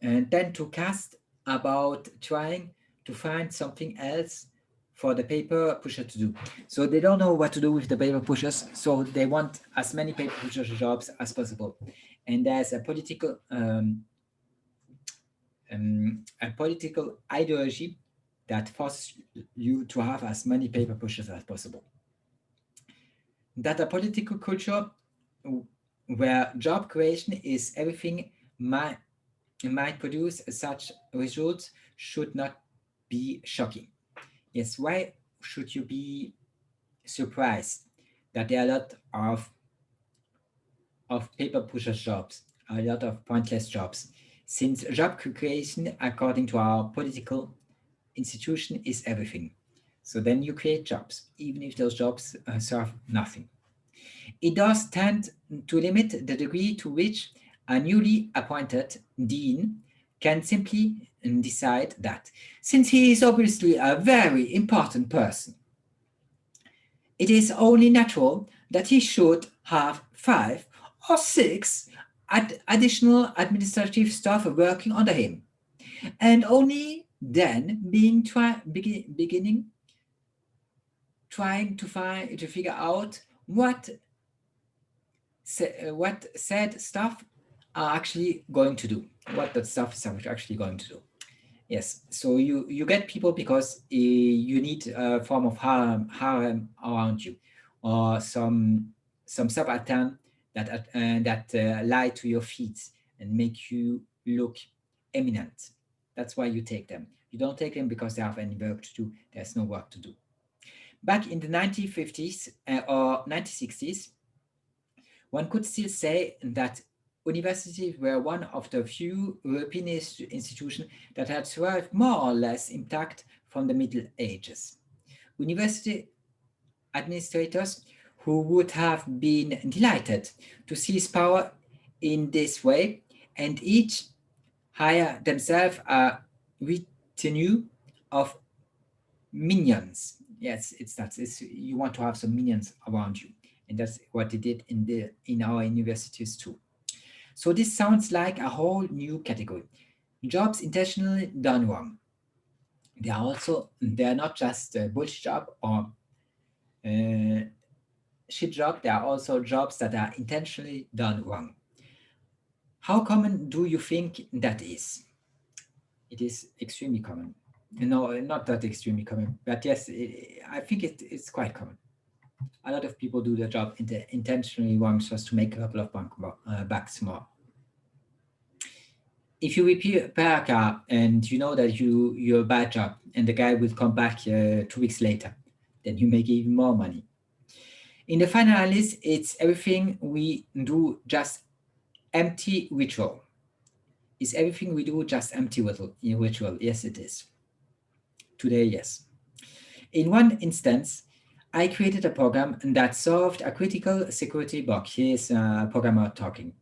and then to cast about trying to find something else for the paper pusher to do. So they don't know what to do with the paper pushers, so they want as many paper pusher jobs as possible. And there's a political ideology that forces you to have as many paper pushers as possible. That a political culture where job creation is everything might produce such results should not be shocking. Yes, why should you be surprised that there are a lot of paper pusher jobs, a lot of pointless jobs, since job creation, according to our political institution, is everything. So then you create jobs, even if those jobs serve nothing. It does tend to limit the degree to which a newly appointed dean can simply decide that, since he is obviously a very important person, it is only natural that he should have 5 or 6 additional administrative staff working under him, and only then trying to figure out what said stuff are actually going to do, what that stuff is actually going to do. Yes, so you get people because you need a form of harem around you, or some subaltern that lie to your feet and make you look eminent. That's why you take them. You don't take them because they have any work to do. There's no work to do. Back in the 1950s or 1960s, one could still say that universities were one of the few European institutions that had survived more or less intact from the Middle Ages. University administrators who would have been delighted to seize power in this way and each hire themselves a retinue of minions. Yes, you want to have some minions around you. And that's what they did in our universities too. So this sounds like a whole new category. Jobs intentionally done wrong. They are not just a bullshit job or shit job. They are also jobs that are intentionally done wrong. How common do you think that is? It is extremely common. No, not that extremely common, but yes, I think it's quite common. A lot of people do their job intentionally wrong just to make a couple of bucks more. If you repair a car and you know that you're a bad job and the guy will come back 2 weeks later, then you make even more money. In the final analysis, it's everything we do just empty ritual. Is everything we do just empty ritual? Yes, it is. Today, yes. In one instance, I created a program that solved a critical security bug. Here's a programmer talking.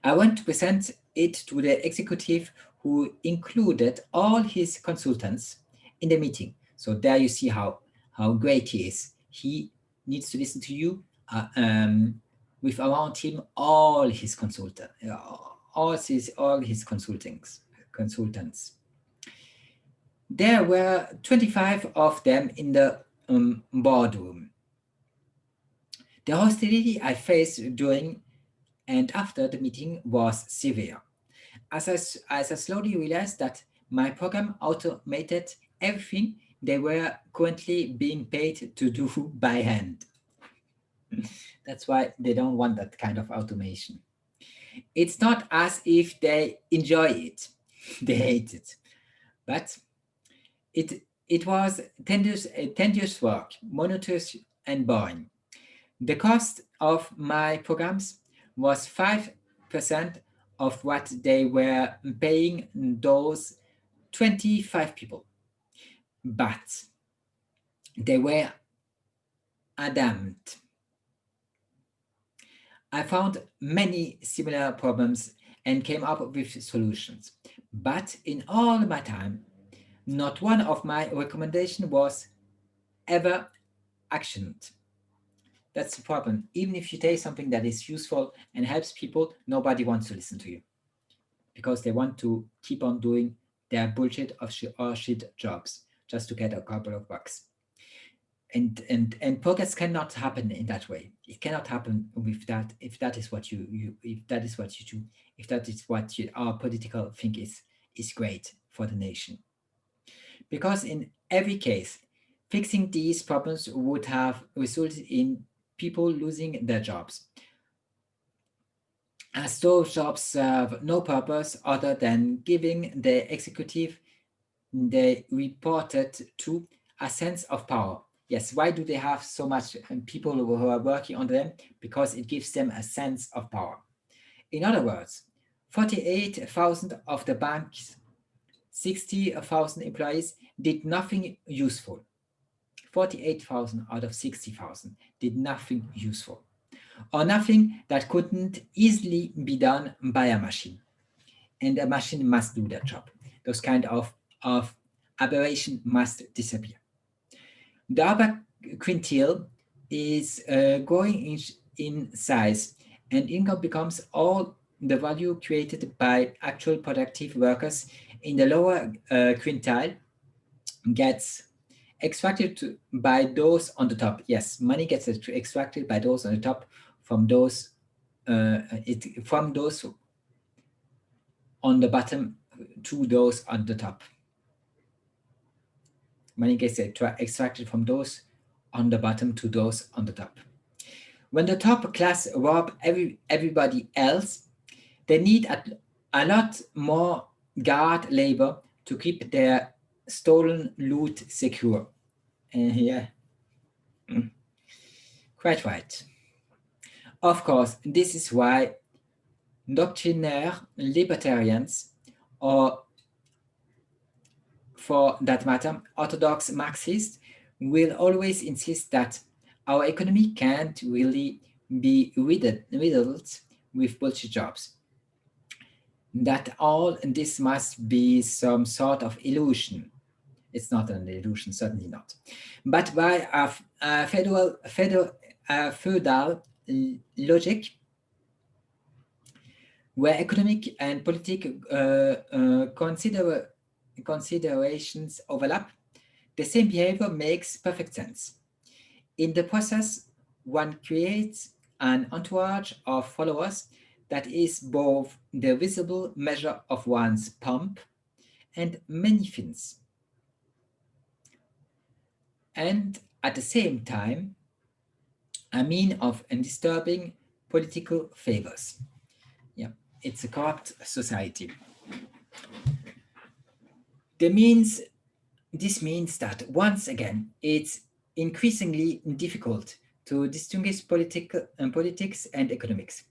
I want to present it to the executive who included all his consultants in the meeting. So there you see how great he is. He needs to listen to you with around him all his consultants. There were 25 of them in the boardroom. The hostility I faced during and after the meeting was severe, as I slowly realized that my program automated everything they were currently being paid to do by hand. That's why they don't want that kind of automation. It's not as if they enjoy it, they hate it, but it was tedious work, monotonous and boring. The cost of my programs was 5% of what they were paying those 25 people. But they were adamant. I found many similar problems and came up with solutions. But in all my time, not one of my recommendations was ever actioned. That's the problem. Even if you say something that is useful and helps people, nobody wants to listen to you because they want to keep on doing their bullshit or shit jobs just to get a couple of bucks. And progress cannot happen in that way. It cannot happen with that if that is what you do, if that is what our political think is great for the nation. Because in every case, fixing these problems would have resulted in people losing their jobs, as those jobs serve no purpose other than giving the executive they reported to a sense of power. Yes, why do they have so much people who are working on them? Because it gives them a sense of power. In other words, 48,000 of the bank's 60,000 employees did nothing useful. 48,000 out of 60,000 did nothing useful, or nothing that couldn't easily be done by a machine. And a machine must do that job. Those kind of aberration must disappear. The upper quintile is growing in size, and income becomes all the value created by actual productive workers in the lower quintile gets extracted by those on the top. Yes, money gets extracted by those on the top from those on the bottom to those on the top. Money gets extracted from those on the bottom to those on the top. When the top class rob everybody else, they need a lot more guard labor to keep their stolen loot secure. Yeah, quite right. Of course, this is why doctrinaire libertarians, or for that matter, orthodox Marxists, will always insist that our economy can't really be riddled with bullshit jobs. That all this must be some sort of illusion. It's not an illusion, certainly not. But by a feudal logic, where economic and political considerations overlap, the same behavior makes perfect sense. In the process, one creates an entourage of followers that is both the visible measure of one's pomp and magnificence, and at the same time, a mean of disturbing political favors. Yeah, it's a corrupt society. This means that once again, it's increasingly difficult to distinguish politics and economics,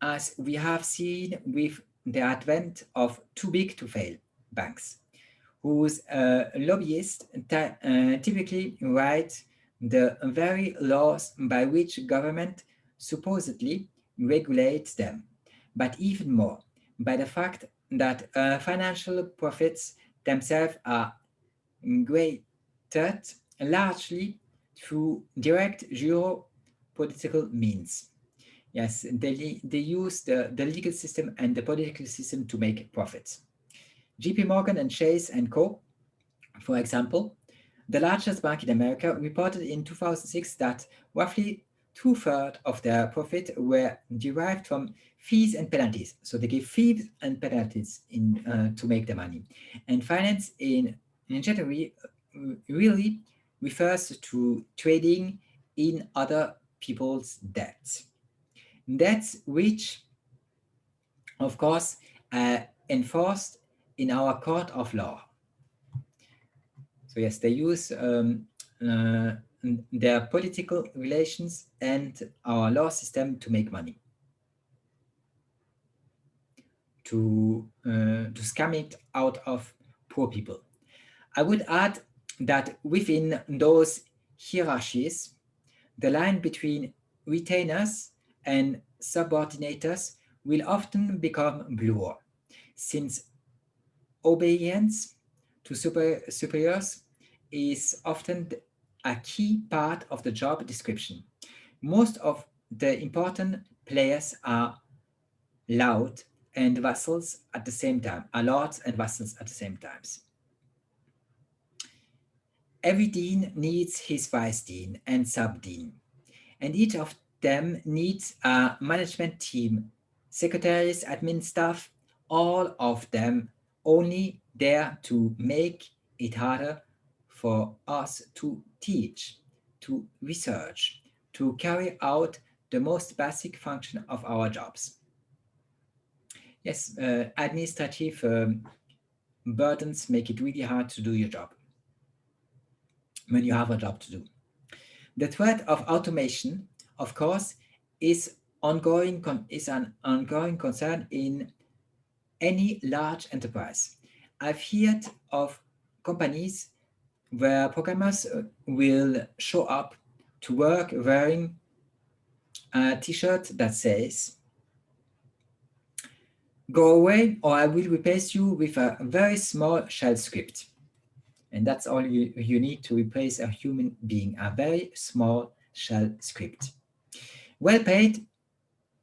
as we have seen with the advent of too big to fail banks, whose lobbyists typically write the very laws by which government supposedly regulates them, but even more by the fact that financial profits themselves are created largely through direct geopolitical means. Yes, they use the legal system and the political system to make profits. JP Morgan and Chase and Co., for example, the largest bank in America, reported in 2006 that roughly two-thirds of their profit were derived from fees and penalties. So they give fees and penalties to make the money. And finance in general really refers to trading in other people's debts. Debts which, of course, are enforced in our court of law. So yes, they use their political relations and our law system to make money, to scam it out of poor people. I would add that within those hierarchies, the line between retainers and subordinators will often become blurred, since obedience to superiors is often a key part of the job description. Most of the important players are loud and vassals at the same time, are lords and vassals at the same times. Every dean needs his vice dean and sub-dean, and each of them needs a management team, secretaries, admin staff, all of them only there to make it harder for us to teach, to research, to carry out the most basic function of our jobs. Yes, administrative burdens make it really hard to do your job when you have a job to do. The threat of automation, of course, is an ongoing concern in any large enterprise. I've heard of companies where programmers will show up to work wearing a t-shirt that says, "Go away or I will replace you with a very small shell script." And that's all you need to replace a human being, a very small shell script. Well paid,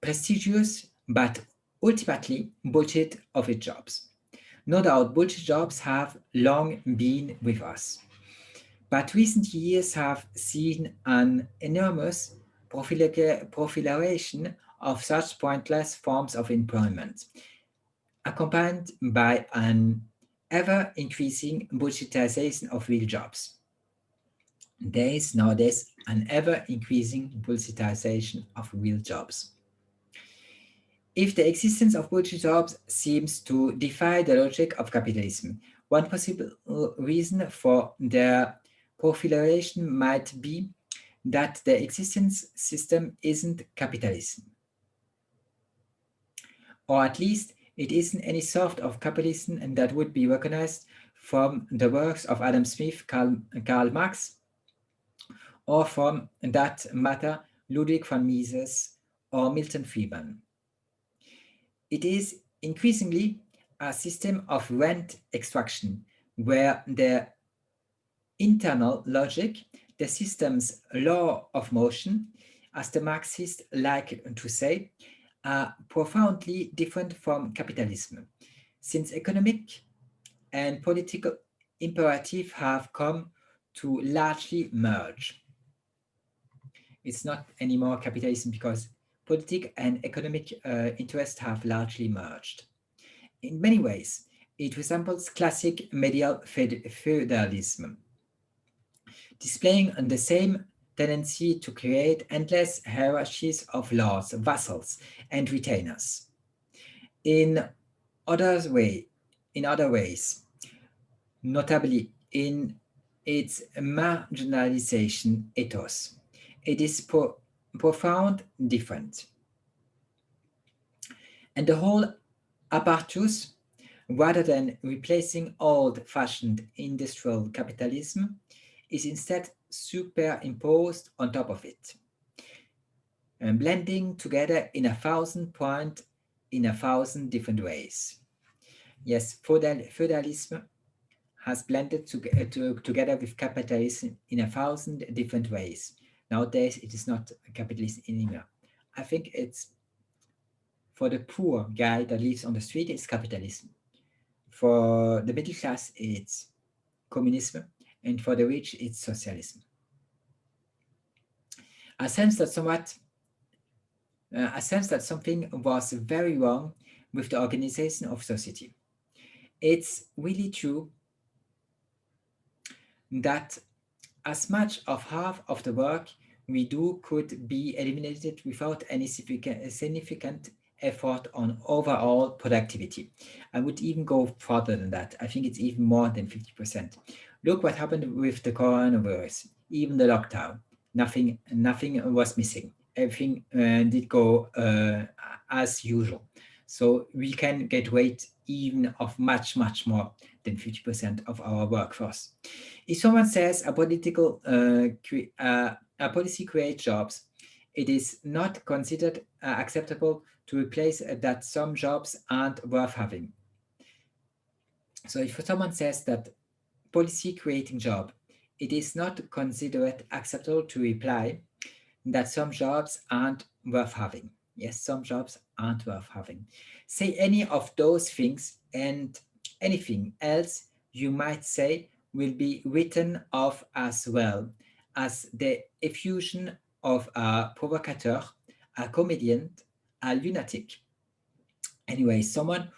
prestigious, but ultimately bullshit office jobs. No doubt bullshit jobs have long been with us, but recent years have seen an enormous proliferation of such pointless forms of employment, accompanied by an ever-increasing bullshitization of real jobs. There is nowadays an ever-increasing bullshitization of real jobs. If the existence of bullshit jobs seems to defy the logic of capitalism, one possible reason for their proliferation might be that the existence system isn't capitalism. Or at least it isn't any sort of capitalism and that would be recognized from the works of Adam Smith, Karl Marx, or from that matter Ludwig von Mises or Milton Friedman. It is increasingly a system of rent extraction where the internal logic, the system's law of motion, as the Marxists like to say, are profoundly different from capitalism, since economic and political imperative have come to largely merge. It's not anymore capitalism because political and economic interests have largely merged. In many ways, it resembles classic medieval feudalism, displaying the same tendency to create endless hierarchies of lords, vassals, and retainers. In other ways, notably in its marginalization ethos, it is profound different. And the whole apparatus, rather than replacing old-fashioned industrial capitalism, is instead superimposed on top of it, and blending together in 1,000 points in 1,000 different ways. Yes, feudalism has blended together with capitalism in 1,000 different ways. Nowadays, it is not capitalist anymore. I think it's for the poor guy that lives on the street, it's capitalism. For the middle class, it's communism, and for the rich, it's socialism. I sense that something was very wrong with the organization of society. It's really true that as much of half of the work we do could be eliminated without any significant effort on overall productivity. I would even go further than that. I think it's even more than 50%. Look what happened with the coronavirus, even the lockdown. Nothing was missing. Everything did go as usual. So we can get rid even of much more than 50% of our workforce. If someone says a policy creates jobs, it is not considered acceptable to replace that some jobs aren't worth having. So if someone says that policy creating job, it is not considered acceptable to reply that some jobs aren't worth having. Yes, some jobs aren't worth having. Say any of those things and anything else you might say will be written off as well as the effusion of a provocateur, a comedian, a lunatic. Anyway, someone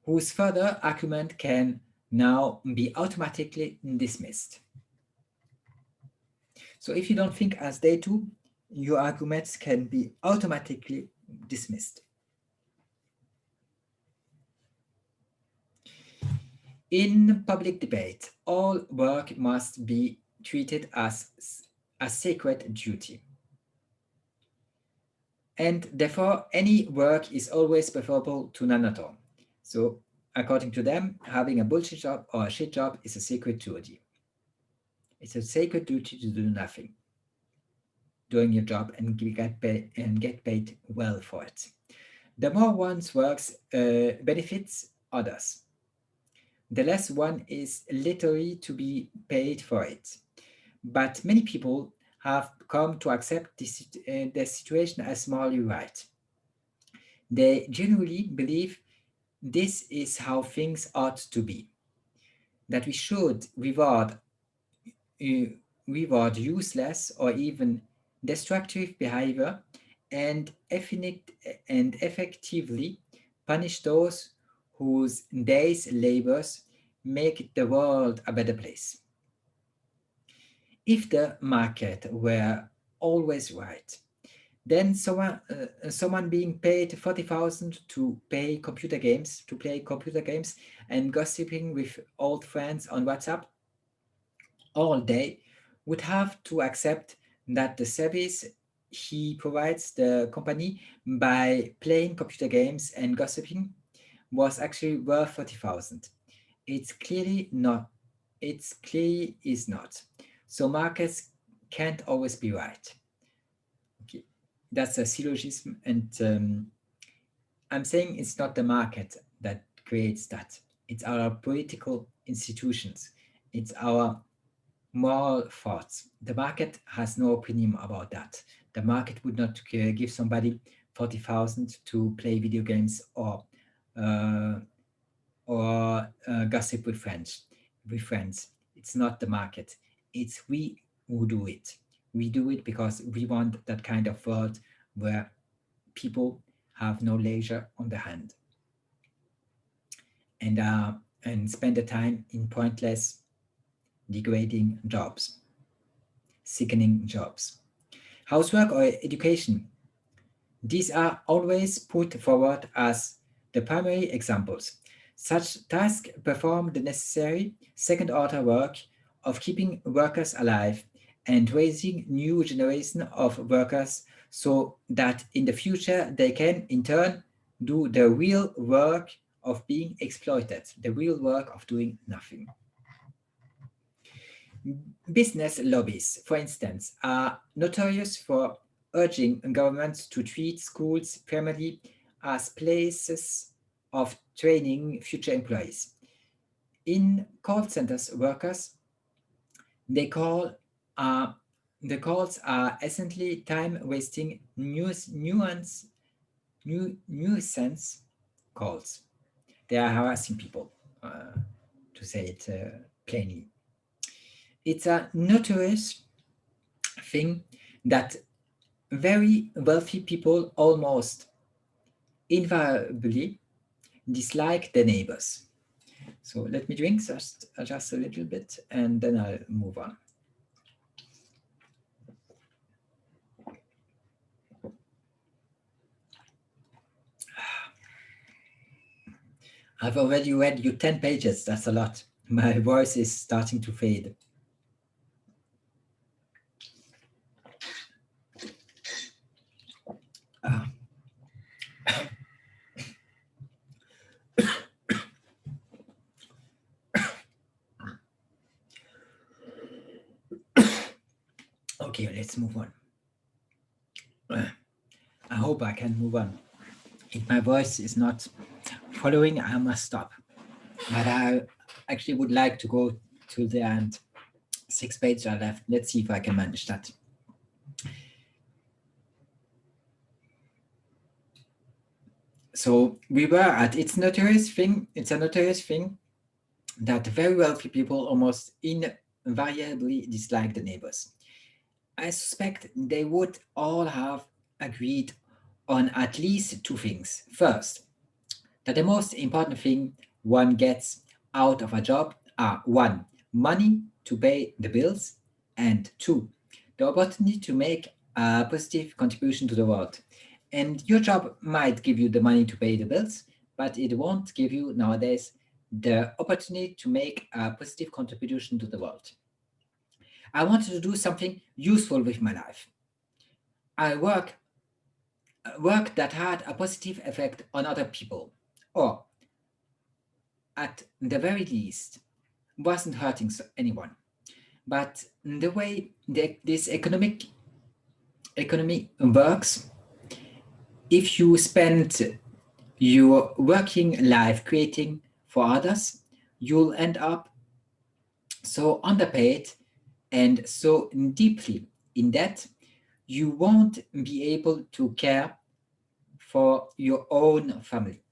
whose further argument can now be automatically dismissed. So if you don't think as they do, your arguments can be automatically dismissed. In public debate, all work must be treated as a sacred duty. And therefore, any work is always preferable to none at all. So according to them, having a bullshit job or a shit job is a sacred duty. It's a sacred duty to do nothing, doing your job and get paid well for it. The more one's works benefits others, the less one is literally to be paid for it. But many people have come to accept the situation as morally right. They genuinely believe this is how things ought to be, that we should reward useless or even destructive behavior and effectively punish those whose days' labors make the world a better place. If the market were always right, then someone being paid 40,000 to play computer games and gossiping with old friends on WhatsApp all day would have to accept that the service he provides the company by playing computer games and gossiping was actually worth 40,000. It's clearly not. It clearly is not. So markets can't always be right. Okay, that's a syllogism, and I'm saying it's not the market that creates that. It's our political institutions. It's our moral thoughts. The market has no opinion about that. The market would not give somebody 40,000 to play video games or gossip with friends. It's not the market. It's we who do it. We do it because we want that kind of world where people have no leisure on the hand and spend the time in pointless, degrading jobs, sickening jobs. Housework or education. These are always put forward as the primary examples. Such tasks perform the necessary second-order work of keeping workers alive and raising new generation of workers so that in the future they can in turn do the real work of being exploited, the real work of doing nothing. Business lobbies, for instance, are notorious for urging governments to treat schools primarily as places of training future employees. In call centers workers, the calls are essentially time-wasting nuisance calls. They are harassing people, to say it plainly. It's a notorious thing that very wealthy people almost invariably dislike their neighbors. So let me drink just a little bit and then I'll move on. I've already read you 10 pages, that's a lot. My voice is starting to fade. Okay, let's move on. I hope I can move on. If my voice is not following, I must stop. But I actually would like to go to the end. 6 pages are left. Let's see if I can manage that. So we were at it's a notorious thing that very wealthy people almost invariably dislike the neighbors. I suspect they would all have agreed on at least 2 things. First, that the most important thing one gets out of a job are 1, money to pay the bills, and 2, the opportunity to make a positive contribution to the world. And your job might give you the money to pay the bills, but it won't give you nowadays the opportunity to make a positive contribution to the world. I wanted to do something useful with my life. I work that had a positive effect on other people, or at the very least, wasn't hurting anyone. But the way this economy works, if you spend your working life creating for others, you'll end up so underpaid and so deeply in debt, you won't be able to care for your own family.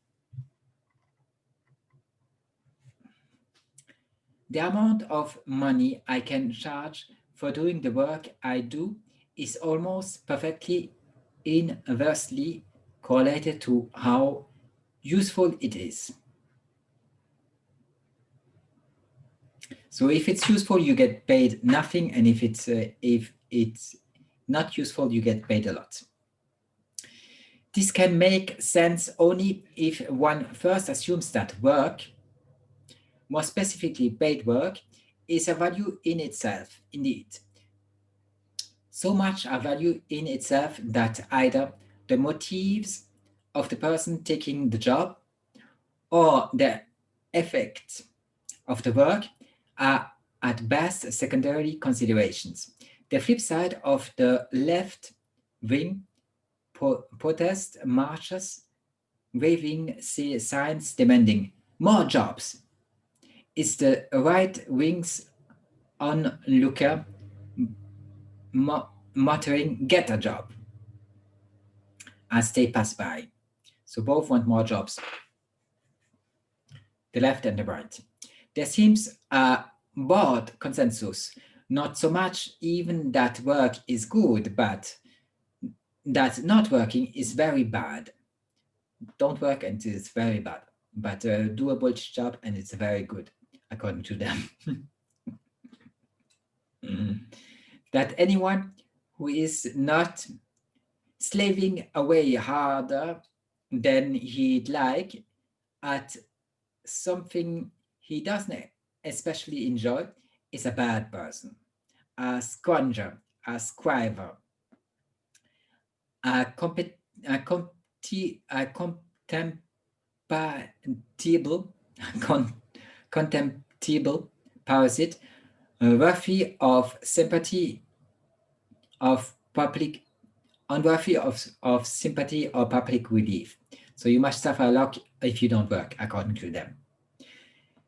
The amount of money I can charge for doing the work I do is almost perfectly inversely correlated to how useful it is. So if it's useful, you get paid nothing, and if it's not useful, you get paid a lot. This can make sense only if one first assumes that work, more specifically paid work, is a value in itself, indeed. So much a value in itself that either the motives of the person taking the job or the effect of the work are at best secondary considerations. The flip side of the left-wing protest marches, waving signs demanding more jobs, is the right wing's onlooker muttering, "Get a job," as they pass by. So both want more jobs, the left and the right. There seems a broad consensus, not so much even that work is good, but that not working is very bad. Don't work and it's very bad, but do a bullshit job and it's very good, according to them. That anyone who is not slaving away harder than he'd like at something he doesn't especially enjoy is a bad person, a sconger, a scriver, a contemptible parasite, worthy of sympathy unworthy of sympathy or public relief. So you must suffer if you don't work, according to them.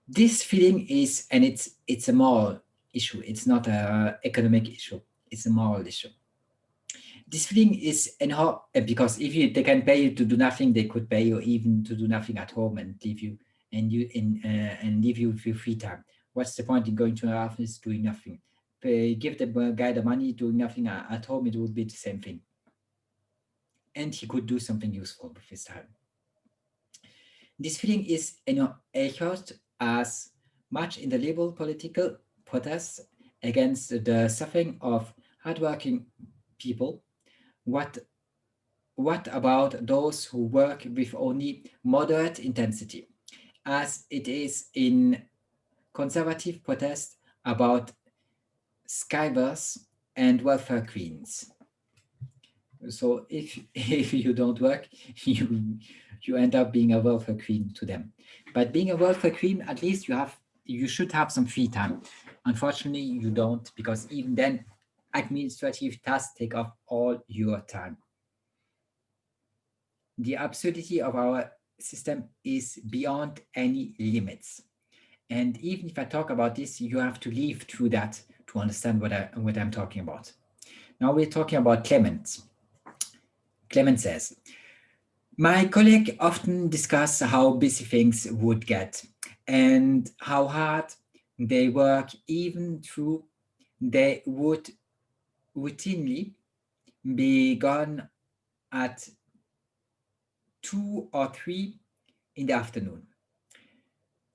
This feeling is, and it's a moral issue. It's not an economic issue. It's a moral issue. This feeling is because if they can pay you to do nothing, they could pay you even to do nothing at home and leave you with your free time. What's the point in going to an office doing nothing? Give the guy the money doing nothing at home, it would be the same thing. And he could do something useful with his time. This feeling is echoed as much in the liberal political protests against the suffering of hardworking people. What about those who work with only moderate intensity, as it is in conservative protest about skivers and welfare queens? So if you don't work, you end up being a welfare queen to them. But being a welfare queen, at least you should have some free time. Unfortunately, you don't, because even then, administrative tasks take up all your time. The absurdity of our system is beyond any limits. And even if I talk about this, you have to live through that to understand what I'm talking about. Now we're talking about Clement. Clement says, my colleague often discuss how busy things would get and how hard they work, even though they would routinely be gone at 2 or 3 in the afternoon.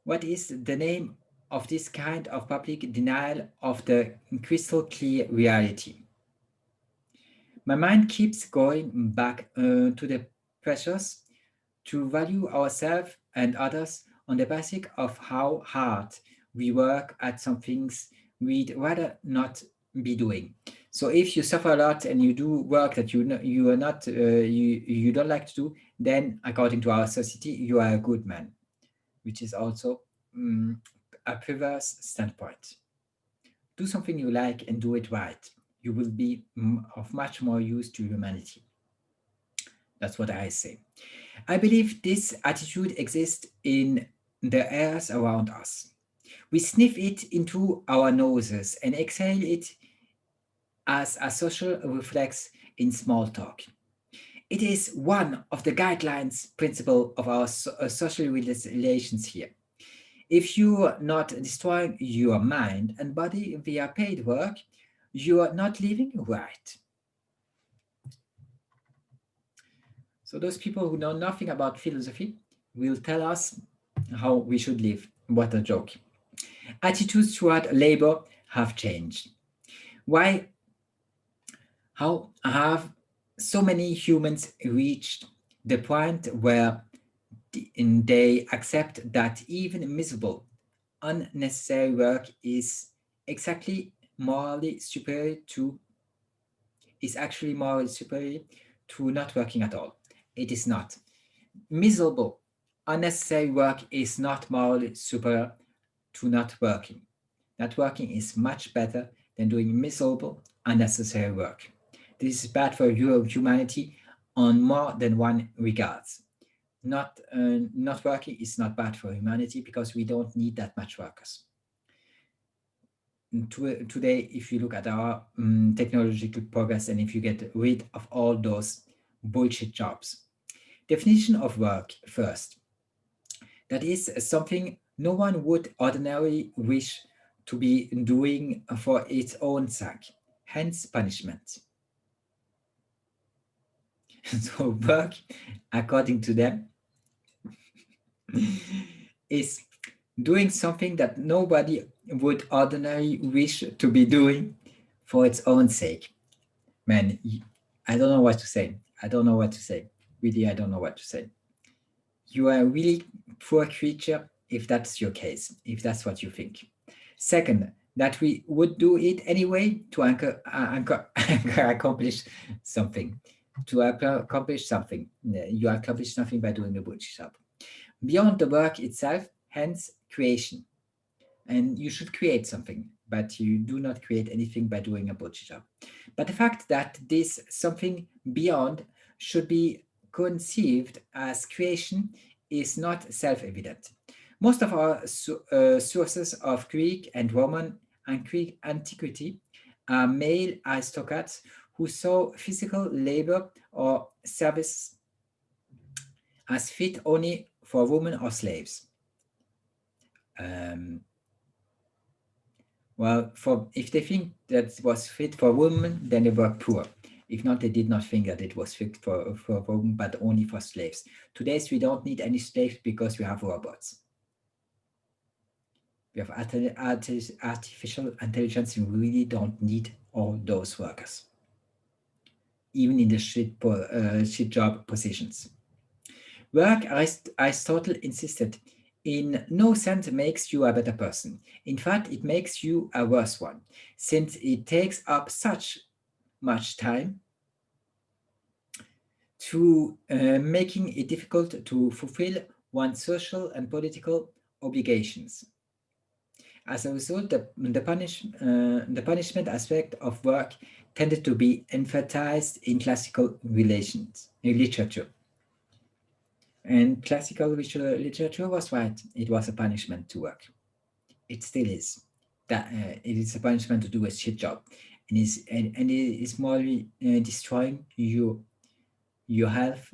What is the name of this kind of public denial of the crystal clear reality? My mind keeps going back to the pressures to value ourselves and others on the basis of how hard we work at some things we'd rather not be doing. So if you suffer a lot and you do work that you don't like to do, then according to our society, you are a good man, which is also a perverse standpoint. Do something you like and do it right. You will be of much more use to humanity. That's what I say. I believe this attitude exists in the airs around us. We sniff it into our noses and exhale it as a social reflex in small talk. It is one of the guidelines principle of our social relations here. If you are not destroying your mind and body via paid work, you are not living right. So those people who know nothing about philosophy will tell us how we should live. What a joke. Attitudes toward labor have changed. Why? How have so many humans reached the point where they accept that even miserable, unnecessary work is actually morally superior to not working at all? It is not. Miserable, unnecessary work is not morally superior to not working. Not working is much better than doing miserable, unnecessary work. This is bad for humanity on more than one regards. Not working is not bad for humanity because we don't need that much workers. Today, if you look at our technological progress and if you get rid of all those bullshit jobs. Definition of work first. That is something no one would ordinarily wish to be doing for its own sake, hence punishment. So work, according to them, is doing something that nobody would ordinarily wish to be doing for its own sake. Man, I don't know what to say. Really, I don't know what to say. You are a really poor creature if that's your case, if that's what you think. Second, that we would do it anyway to accomplish something. To accomplish something. You accomplish nothing by doing a bullshit job. Beyond the work itself, hence creation. And you should create something, but you do not create anything by doing a bullshit job. But the fact that this something beyond should be conceived as creation is not self-evident. Most of our sources of Greek and Roman and Greek antiquity are male aristocrats who saw physical labor or service as fit only for women or slaves. Well, if they think that it was fit for women, then they were poor. If not, they did not think that it was fit for women, but only for slaves. Today, we don't need any slaves because we have robots. We have artificial intelligence, and we really don't need all those workers, even in the shit job positions. Work, Aristotle insisted, in no sense makes you a better person. In fact, it makes you a worse one, since it takes up such much time to making it difficult to fulfill one's social and political obligations. As a result, the punishment aspect of work tended to be emphasized in classical literature. And classical literature was right. It was a punishment to work. It still is. That it is a punishment to do a shit job, and it is morally destroying your health,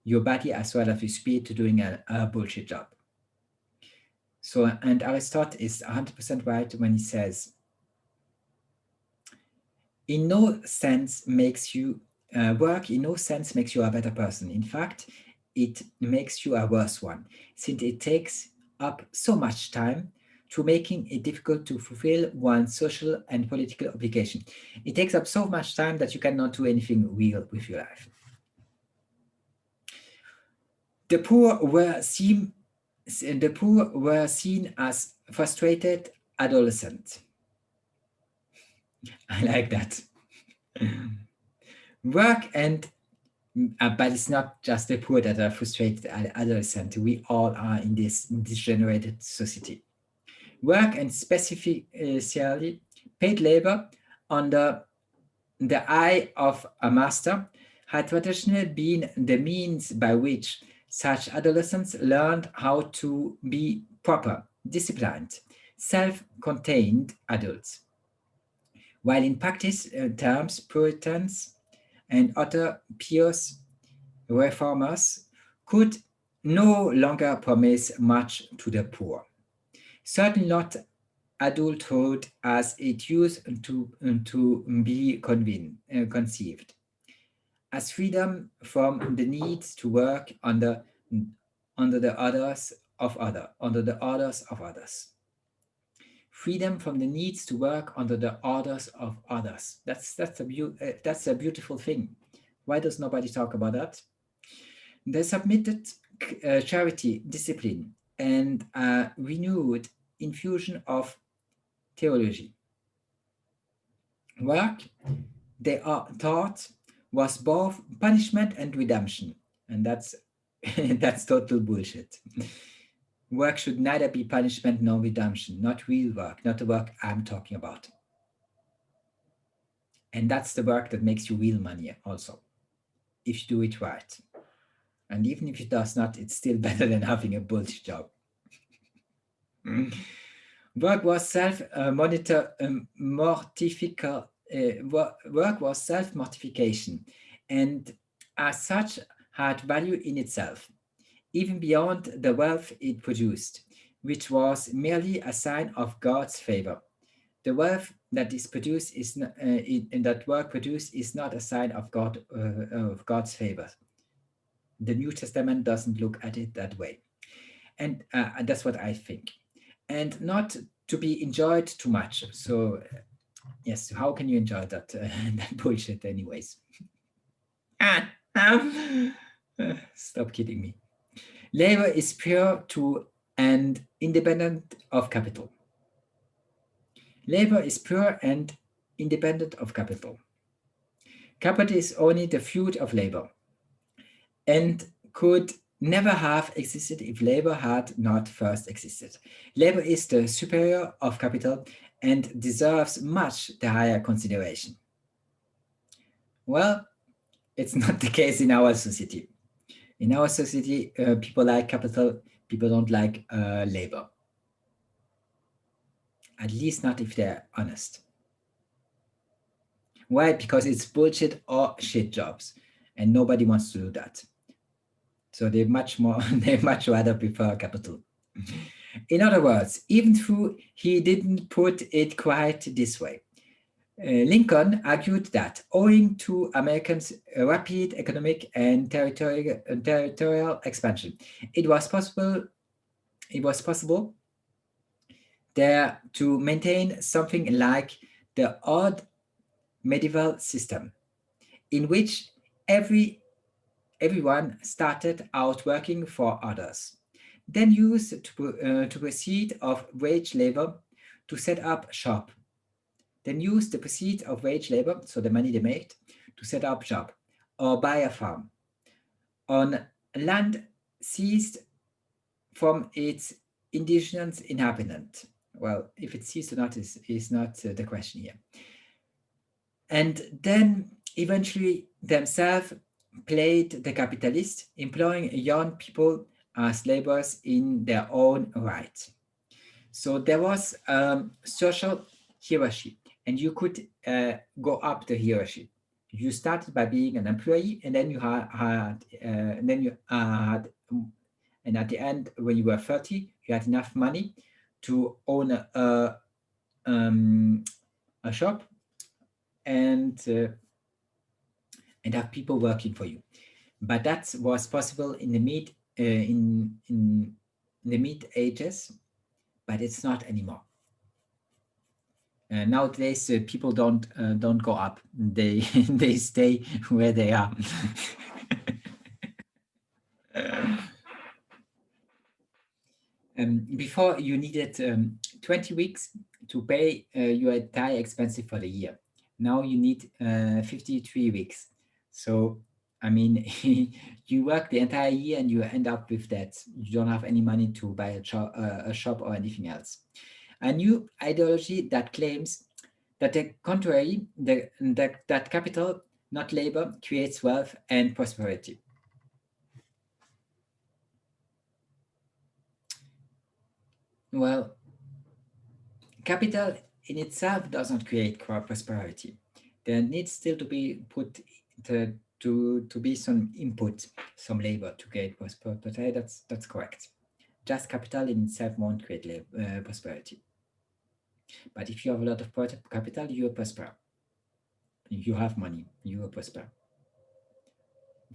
your body, as well as your spirit to doing a bullshit job. So, and Aristotle is 100% right when he says, in no sense makes you work, in no sense makes you a better person. In fact, it makes you a worse one, since it takes up so much time to making it difficult to fulfill one's social and political obligation. It takes up so much time that you cannot do anything real with your life. The poor were seen as frustrated adolescents. I like that. Work and but it's not just the poor that are frustrated adolescents. We all are in this degenerated society. Work, and specifically paid labor under the eye of a master, had traditionally been the means by which such adolescents learned how to be proper, disciplined, self-contained adults. While in practice terms, Puritans and other pious reformers could no longer promise much to the poor. Certainly not adulthood as it used to be conceived, as freedom from the need to work under the orders of others. Freedom from the needs to work under the orders of others. That's a beautiful thing. Why does nobody talk about that? They submitted charity, discipline, and a renewed infusion of theology. Work, they are taught, was both punishment and redemption, and that's that's total bullshit. Work should neither be punishment nor redemption, not real work, not the work I'm talking about. And that's the work that makes you real money also, if you do it right. And even if it does not, it's still better than having a bullshit job. Work was self-mortification, and as such had value in itself, even beyond the wealth it produced, which was merely a sign of God's favor. The wealth that is produced is that work produced is not a sign of God's favor. The New Testament doesn't look at it that way, and that's what I think. And not to be enjoyed too much. So yes, how can you enjoy that that bullshit anyways? Stop kidding me. Labor is pure to and independent of capital. Labor is pure and independent of capital. Capital is only the fruit of labor, and could never have existed if labor had not first existed. Labor is the superior of capital and deserves much the higher consideration. Well, it's not the case in our society. In our society, people like capital, people don't like labor. At least not if they're honest. Why? Because it's bullshit or shit jobs, and nobody wants to do that. So they much rather prefer capital. In other words, even though he didn't put it quite this way, Lincoln argued that owing to Americans' rapid economic and territorial expansion, it was possible there to maintain something like the odd medieval system, in which everyone started out working for others, then used to proceed of wage labor to set up shop, then used the proceeds of wage labor, so the money they made, to set up shop or buy a farm on land seized from its indigenous inhabitant. Well, if it's seized or not is not the question here. And then eventually themselves played the capitalist, employing young people as laborers in their own right. So there was social hierarchy, and you could go up the hierarchy. You started by being an employee, and then you and at the end, when you were 30, you had enough money to own a shop and have people working for you. But that was possible in the mid ages, but it's not anymore. Nowadays, people don't go up; they they stay where they are. Before, you needed 20 weeks to pay your entire expenses for the year. Now you need 53 weeks. So, I mean, you work the entire year and you end up with that. You don't have any money to buy a shop or anything else. A new ideology that claims that the contrary, that capital, not labor, creates wealth and prosperity. Well, capital in itself does not create prosperity. There needs still to be to be some input, some labor to create prosperity. That's correct. Just capital in itself won't create prosperity. But if you have a lot of capital, you will prosper. If you have money, you will prosper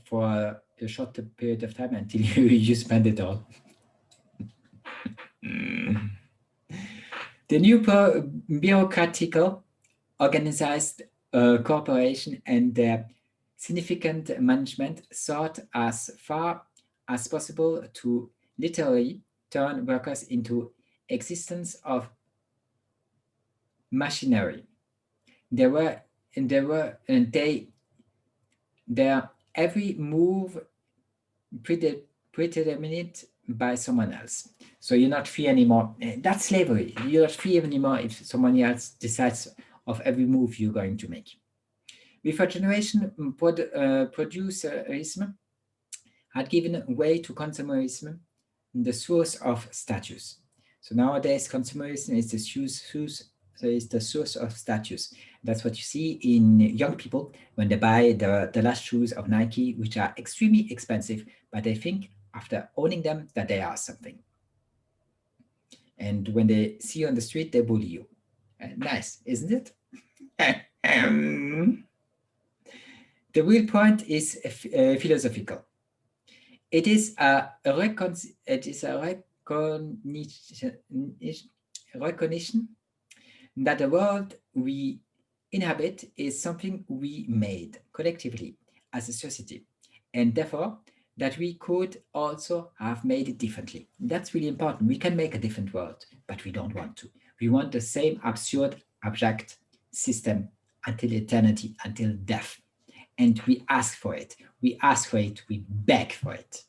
for a short period of time until you spend it all. The new bureaucratical organized corporation and their significant management sought as far as possible to literally turn workers into existence of machinery. Their every move predetermined by someone else. So you're not free anymore. That's slavery. You're not free anymore if someone else decides of every move you're going to make. With a generation, producerism had given way to consumerism, the source of status. So nowadays, consumerism is the source of status. That's what you see in young people when they buy the last shoes of Nike, which are extremely expensive, but they think after owning them that they are something. And when they see you on the street, they bully you. Nice, isn't it? The real point is philosophical. It is a recognition that the world we inhabit is something we made collectively as a society, and therefore that we could also have made it differently. That's really important. We can make a different world, but we don't want to. We want the same absurd, abstract system until eternity, until death. And we ask for it. We ask for it. We beg for it.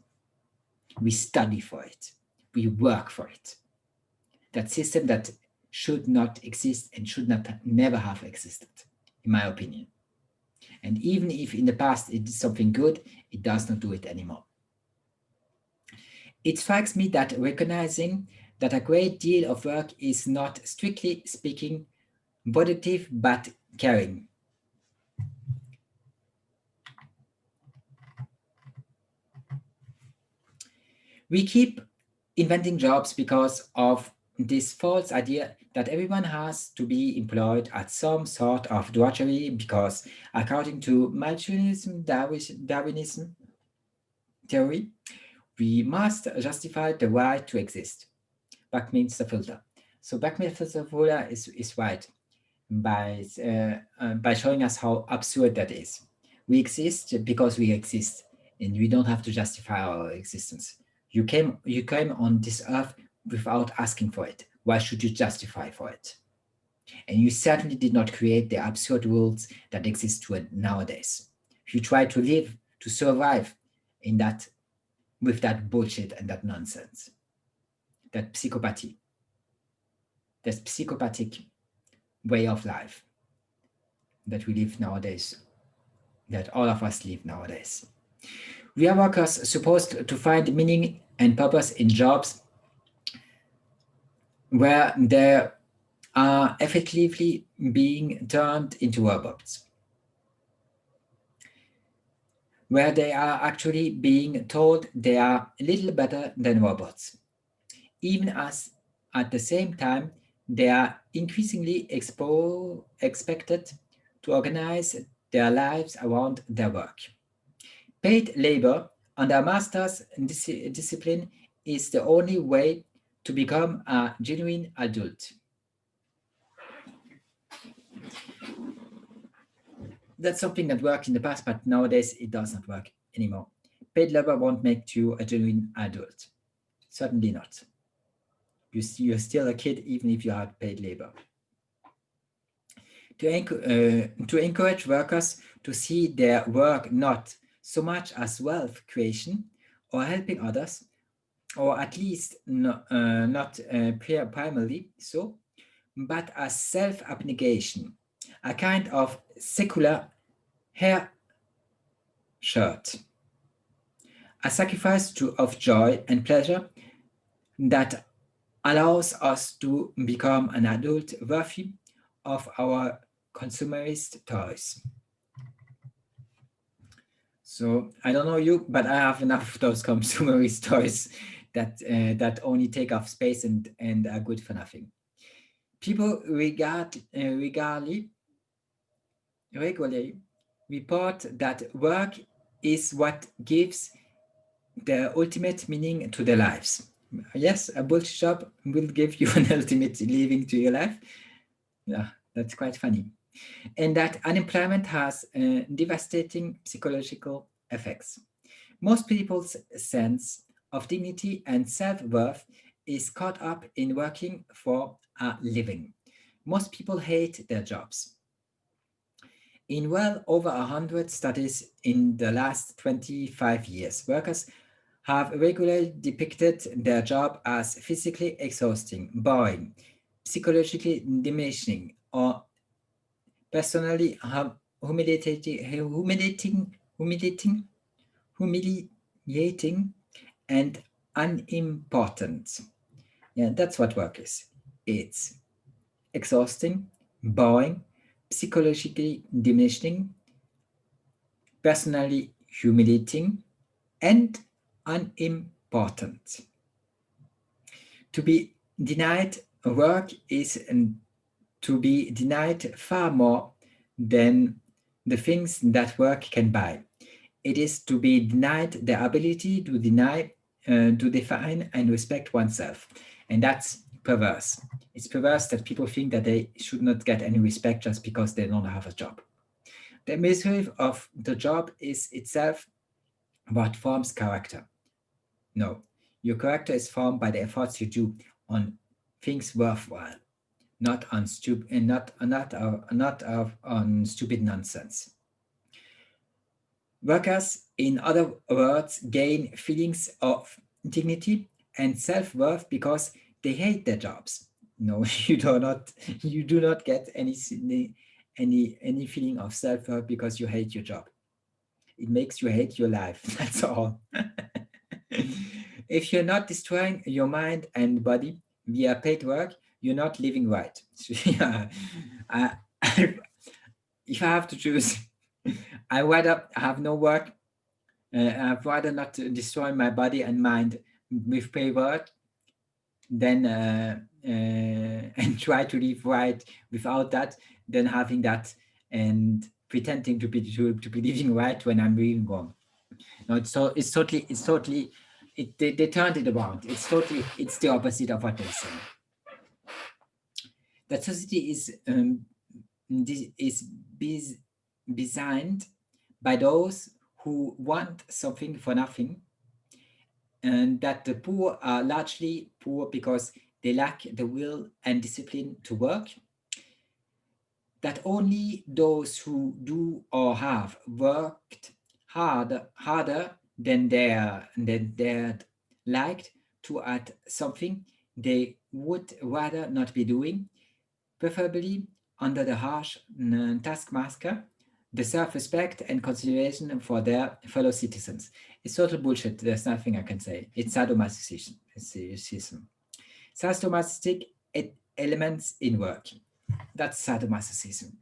We study for it. We work for it. That system that should not exist and should never have existed, in my opinion. And even if in the past it did something good, it does not do it anymore. It strikes me that recognizing that a great deal of work is not, strictly speaking, productive but caring. We keep inventing jobs because of this false idea that everyone has to be employed at some sort of drudgery because, according to Darwinism theory, we must justify the right to exist. Buckminster Fuller. So Buckminster Fuller is right by showing us how absurd that is. We exist because we exist, and we don't have to justify our existence. You came on this earth without asking for it. Why should you justify for it? And you certainly did not create the absurd rules that exist nowadays. You try to live, to survive in that, with that bullshit and that nonsense, that psychopathy, that psychopathic way of life that we live nowadays, that all of us live nowadays. We are workers supposed to find meaning and purpose in jobs where they are effectively being turned into robots, where they are actually being told they are a little better than robots, even as at the same time they are increasingly expected to organize their lives around their work. Paid labor under a master's discipline is the only way to become a genuine adult. That's something that worked in the past, but nowadays it does not work anymore. Paid labor won't make you a genuine adult. Certainly not. You're still a kid even if you have paid labor. To encourage workers to see their work not so much as wealth creation or helping others, or at least not primarily so, but as self-abnegation, a kind of secular hair shirt, a sacrifice of joy and pleasure that allows us to become an adult worthy of our consumerist toys. So I don't know you, but I have enough of those consumerist toys that only take up space and are good for nothing. People regularly report that work is what gives the ultimate meaning to their lives. Yes, a bullshit job will give you an ultimate living to your life. Yeah, that's quite funny. And that unemployment has devastating psychological effects. Most people's sense of dignity and self-worth is caught up in working for a living. Most people hate their jobs. In well over 100 studies in the last 25 years, workers have regularly depicted their job as physically exhausting, boring, psychologically diminishing, or personally humiliating, and unimportant. Yeah, that's what work is. It's exhausting, boring, psychologically diminishing, personally humiliating, and unimportant. To be denied work is to be denied far more than the things that work can buy. It is to be denied the ability to define and respect oneself. And that's perverse. It's perverse that people think that they should not get any respect just because they don't have a job. The misery of the job is itself what forms character. No, your character is formed by the efforts you do on things worthwhile, not on stupid nonsense. Workers, in other words, gain feelings of dignity and self-worth because they hate their jobs. No, you do not get any feeling of self-worth because you hate your job. It makes you hate your life. That's all. If you're not destroying your mind and body via paid work, you're not living right. So, yeah, I, if I have to choose, I rather have no work. I'd rather not destroy my body and mind with paid work than and try to live right without that, than having that and pretending to be living right when I'm living wrong. No, they turned it around. It's the opposite of what they say. That society is designed by those who want something for nothing, and that the poor are largely poor because they lack the will and discipline to work, that only those who do or have worked harder than they'd liked to at something they would rather not be doing, preferably under the harsh taskmaster, deserve respect and consideration for their fellow citizens. It's total bullshit. There's nothing I can say. It's sadomasochism. Sadomasochistic elements in work. That's sadomasochism.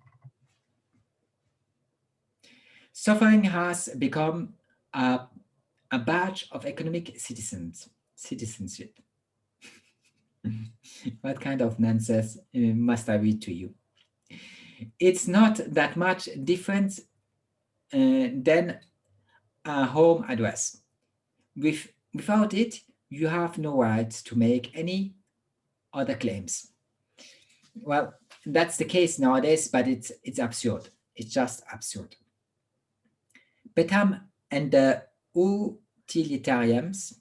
Suffering has become a badge of economic citizenship. What kind of nonsense must I read to you? It's not that much different than a home address. Without it, you have no right to make any other claims. Well, that's the case nowadays, but it's absurd. It's just absurd. Bentham and the utilitarians,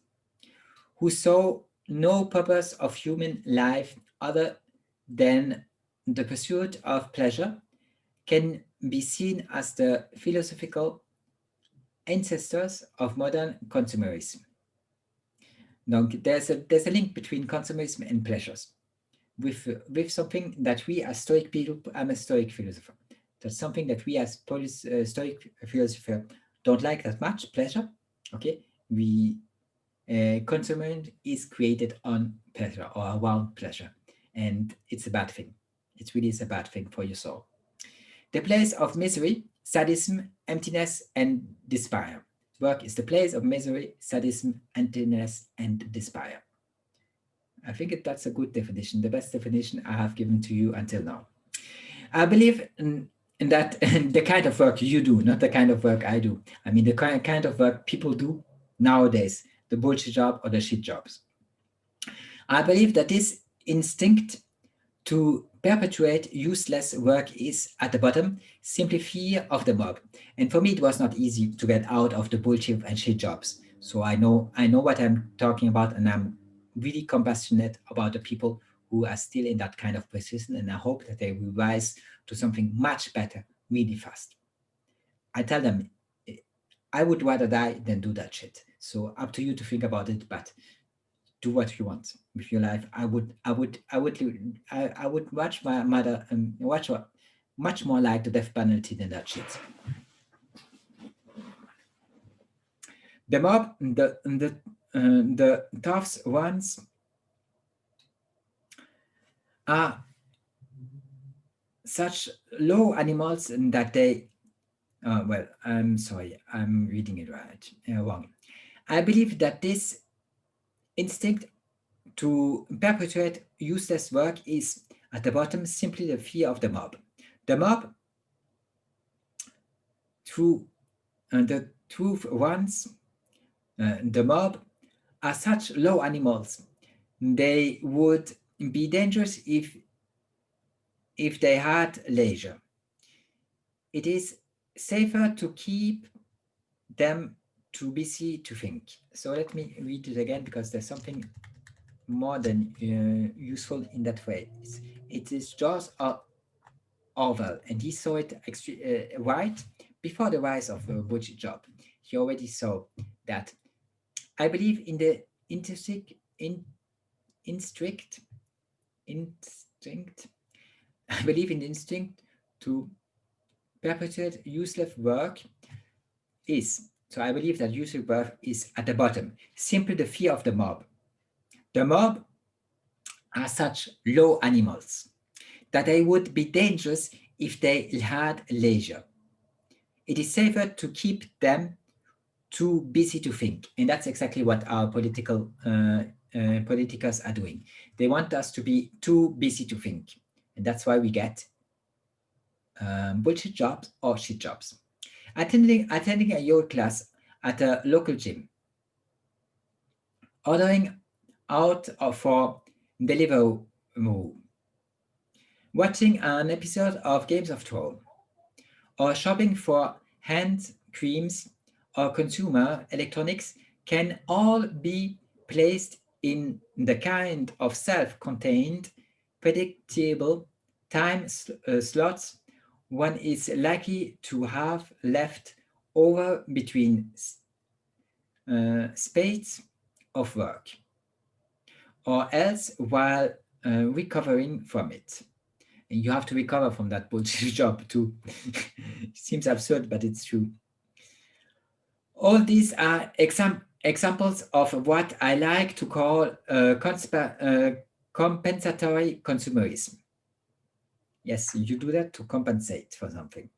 who saw no purpose of human life other than the pursuit of pleasure, can be seen as the philosophical ancestors of modern consumerism. Donc, there's a link between consumerism and pleasures. With something that we as Stoic people, I'm a Stoic philosopher, that's something that we as Stoic philosopher don't like that much, pleasure, okay? Consumerism is created on pleasure or around pleasure, and it's a bad thing. It really is a bad thing for your soul. The place of misery, sadism, emptiness, and despair. Work is the place of misery, sadism, emptiness, and despair. I think that's a good definition, the best definition I have given to you until now. I believe in that the kind of work you do, not the kind of work I do. I mean, the kind of work people do nowadays, the bullshit job or the shit jobs. I believe that this instinct to perpetuate useless work is, at the bottom, simply fear of the mob. And for me, it was not easy to get out of the bullshit and shit jobs. So I know what I'm talking about, and I'm really compassionate about the people who are still in that kind of position, and I hope that they will rise to something much better really fast. I tell them, I would rather die than do that shit. So up to you to think about it, but do what you want with your life. I would watch my mother and watch much more like the death penalty than that shit. The mob, the tough ones are such low animals that they. Well, I'm sorry, I'm reading it wrong. I believe that this instinct to perpetuate useless work is, at the bottom, simply the fear of the mob. The mob, through the truth ones, the mob are such low animals. They would be dangerous if they had leisure. It is safer to keep them too busy to think. So let me read it again, because there's something more than useful in that way. It is George Orwell, and he saw it right before the rise of the bullshit job. He already saw that. I believe in the instinct. I believe in the instinct to perpetuate useless work is, So I believe that usury birth is at the bottom, simply the fear of the mob. The mob are such low animals that they would be dangerous if they had leisure. It is safer to keep them too busy to think. And that's exactly what our politicals are doing. They want us to be too busy to think. And that's why we get bullshit jobs or shit jobs. Attending a yoga class at a local gym, ordering out for Deliveroo, watching an episode of Games of Thrones, or shopping for hand creams or consumer electronics can all be placed in the kind of self-contained, predictable time slots one is likely to have left over between spades of work, or else while recovering from it. And you have to recover from that bullshit job too. It seems absurd, but it's true. All these are examples of what I like to call compensatory consumerism. Yes, you do that to compensate for something,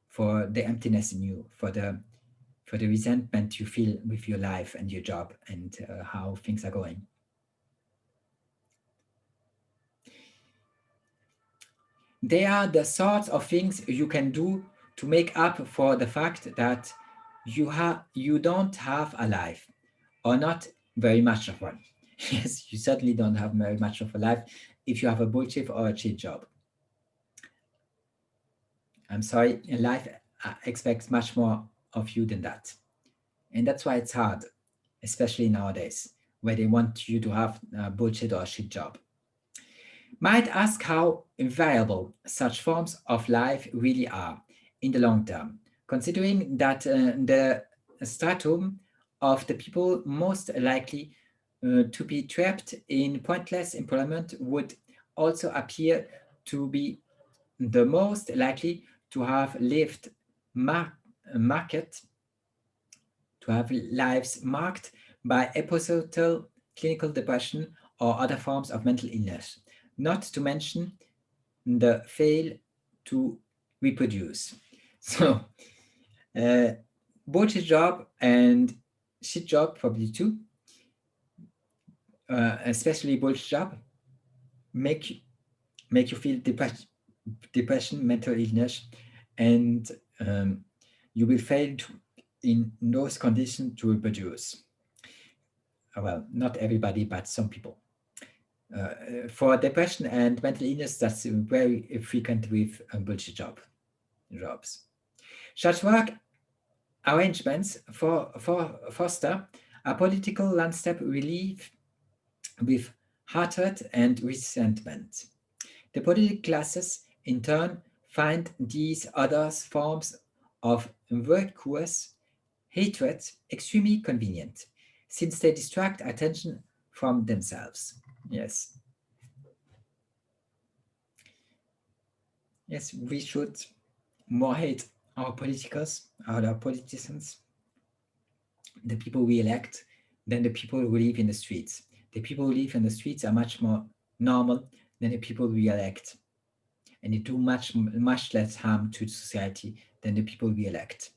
for the emptiness in you, for the resentment you feel with your life and your job and how things are going. They are the sorts of things you can do to make up for the fact that you don't have a life, or not very much of one. Yes, you certainly don't have very much of a life if you have a bullshit or a cheat job. I'm sorry, life expects much more of you than that. And that's why it's hard, especially nowadays, where they want you to have a bullshit or a shit job. Might ask how variable such forms of life really are in the long term, considering that the stratum of the people most likely to be trapped in pointless employment would also appear to be the most likely to have lived to have lives marked by episodal clinical depression or other forms of mental illness, not to mention the fail to reproduce. So, bullshit job and shit job probably too, especially bullshit job, make you feel depression, mental illness, and you will fail in those conditions to reproduce. Well, not everybody, but some people. For depression and mental illness, that's very frequent with bullshit jobs. Such work arrangements foster a political landscape relief with hatred and resentment. The political classes, in turn, find these other forms of virtuous hatred extremely convenient, since they distract attention from themselves. Yes. Yes, we should more hate our politicals, our politicians, the people we elect, than the people who live in the streets. The people who live in the streets are much more normal than the people we elect. And they do much less harm to society than the people we elect.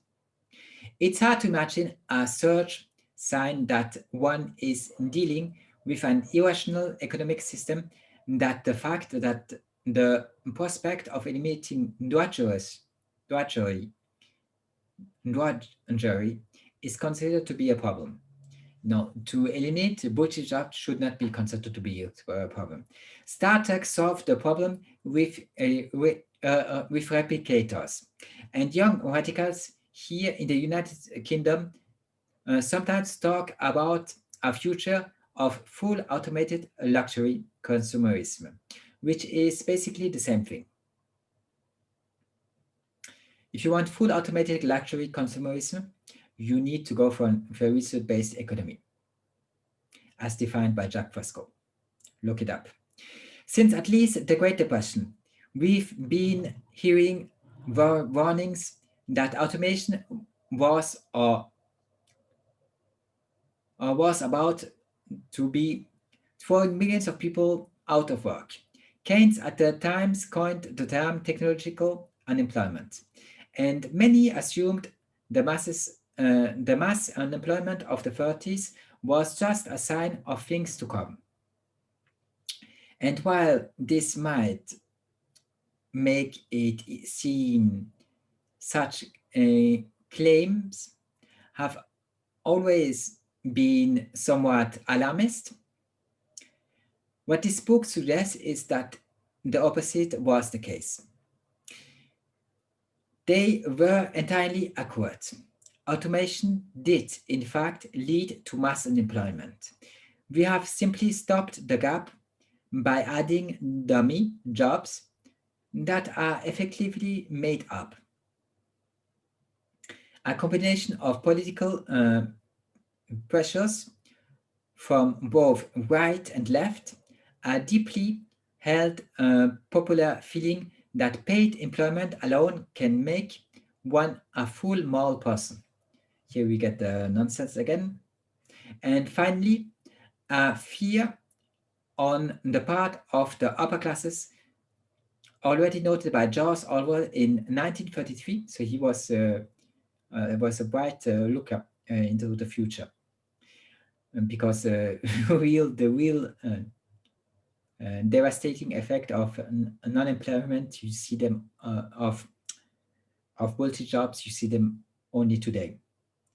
It's hard to imagine a search sign that one is dealing with an irrational economic system, that the fact that the prospect of eliminating drudgery is considered to be a problem. No, to eliminate bullshit jobs should not be considered to be a problem. Star Trek solved the problem with replicators, and young radicals here in the United Kingdom sometimes talk about a future of full automated luxury consumerism, which is basically the same thing. If you want full automated luxury consumerism, you need to go for a research-based economy, as defined by Jacque Fresco. Look it up. Since at least the Great Depression, we've been hearing warnings that automation was or was about to be throwing millions of people out of work. Keynes at the time coined the term technological unemployment, and many assumed the mass unemployment of the 30s was just a sign of things to come. And while this might make it seem such claims have always been somewhat alarmist, what this book suggests is that the opposite was the case. They were entirely accurate. Automation did, in fact, lead to mass unemployment. We have simply stopped the gap by adding dummy jobs that are effectively made up. A combination of political pressures from both right and left, a deeply held popular feeling that paid employment alone can make one a full moral person. Here we get the nonsense again. And finally, a fear on the part of the upper classes, already noted by George Orwell in 1933. So he was a bright looker into the future, because the real devastating effect of non-employment, you see them of bullshit jobs, you see them only today.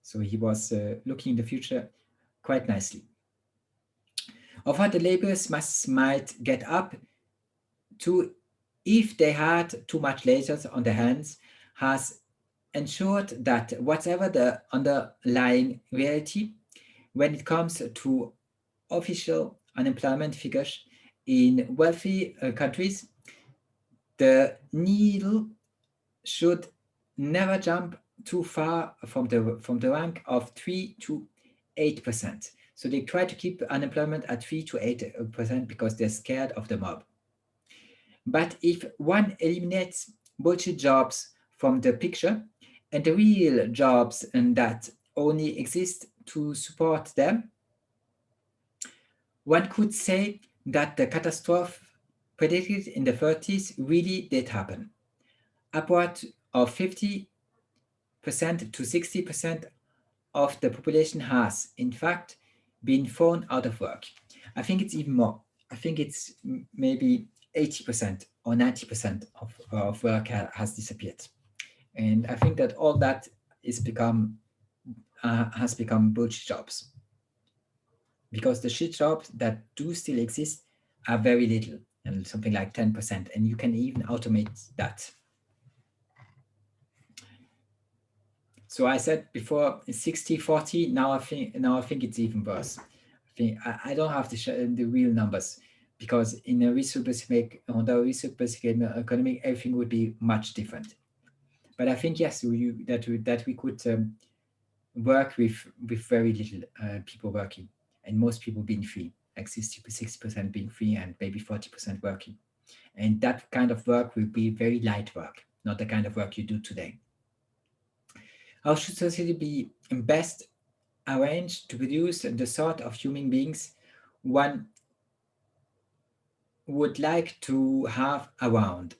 So he was looking in the future quite nicely. Of what the laborers might get up to if they had too much labor on their hands has ensured that whatever the underlying reality, when it comes to official unemployment figures in wealthy countries, the needle should never jump too far from the rank of 3 to 8%. So they try to keep unemployment at 3 to 8% because they're scared of the mob. But if one eliminates bullshit jobs from the picture and the real jobs and that only exist to support them, one could say that the catastrophe predicted in the 30s really did happen. Upward of 50% to 60% of the population has, in fact, been thrown out of work. I think it's even more. I think it's maybe 80% or 90% of work has disappeared. And I think that all that has become bullshit jobs. Because the shit jobs that do still exist are very little, and something like 10%, and you can even automate that. So I said before 60-40. Now I think it's even worse. I don't have the real numbers, because in a resource-based economy, everything would be much different. But I think yes, that we could work with very little people working, and most people being free, like 60% being free and maybe 40% working. And that kind of work will be very light work, not the kind of work you do today. How should society be best arranged to produce the sort of human beings one would like to have around,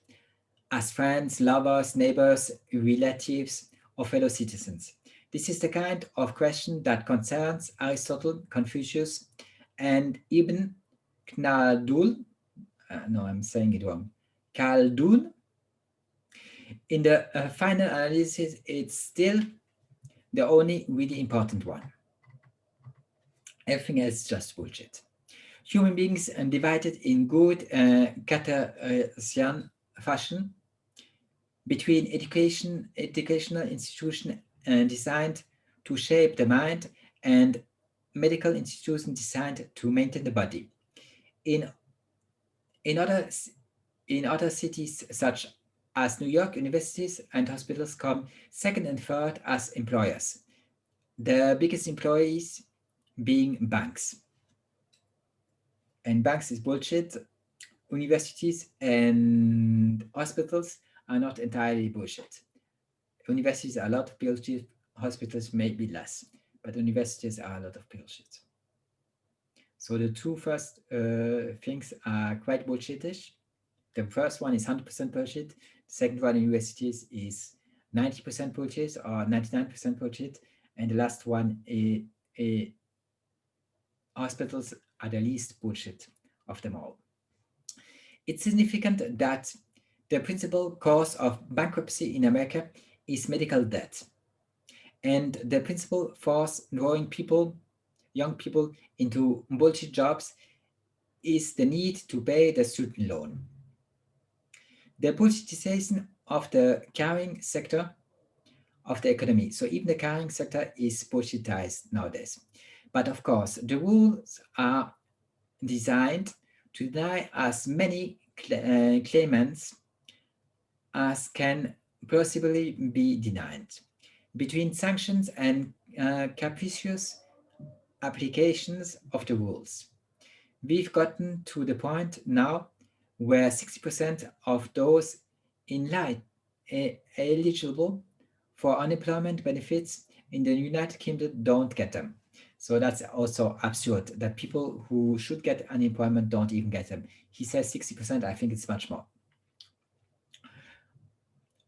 as friends, lovers, neighbors, relatives, or fellow citizens? This is the kind of question that concerns Aristotle, Confucius, and Ibn Khaldun. No, I'm saying it wrong. Khaldun. In the final analysis, it's still the only really important one. Everything else is just bullshit. Human beings are divided in good Cartesian fashion between educational institutions designed to shape the mind and medical institutions designed to maintain the body. In other cities such as New York, universities and hospitals come second and third as employers, the biggest employees being banks. And banks is bullshit. Universities and hospitals are not entirely bullshit. Universities are a lot of bullshit, hospitals maybe less. but universities are a lot of bullshit. So the two first things are quite bullshitish. The first one is 100% bullshit. The second one in universities is 90% bullshit or 99% bullshit. And the last one, hospitals are the least bullshit of them all. It's significant that the principal cause of bankruptcy in America is medical debt. And the principal force drawing young people into bullshit jobs is the need to pay the student loan. The bullshitization of the carrying sector of the economy. So even the carrying sector is bullshitized nowadays. But of course, the rules are designed to deny as many claimants as can possibly be denied. Between sanctions and capricious applications of the rules, we've gotten to the point now where 60% of those eligible for unemployment benefits in the United Kingdom don't get them. So that's also absurd that people who should get unemployment don't even get them. He says 60%, I think it's much more.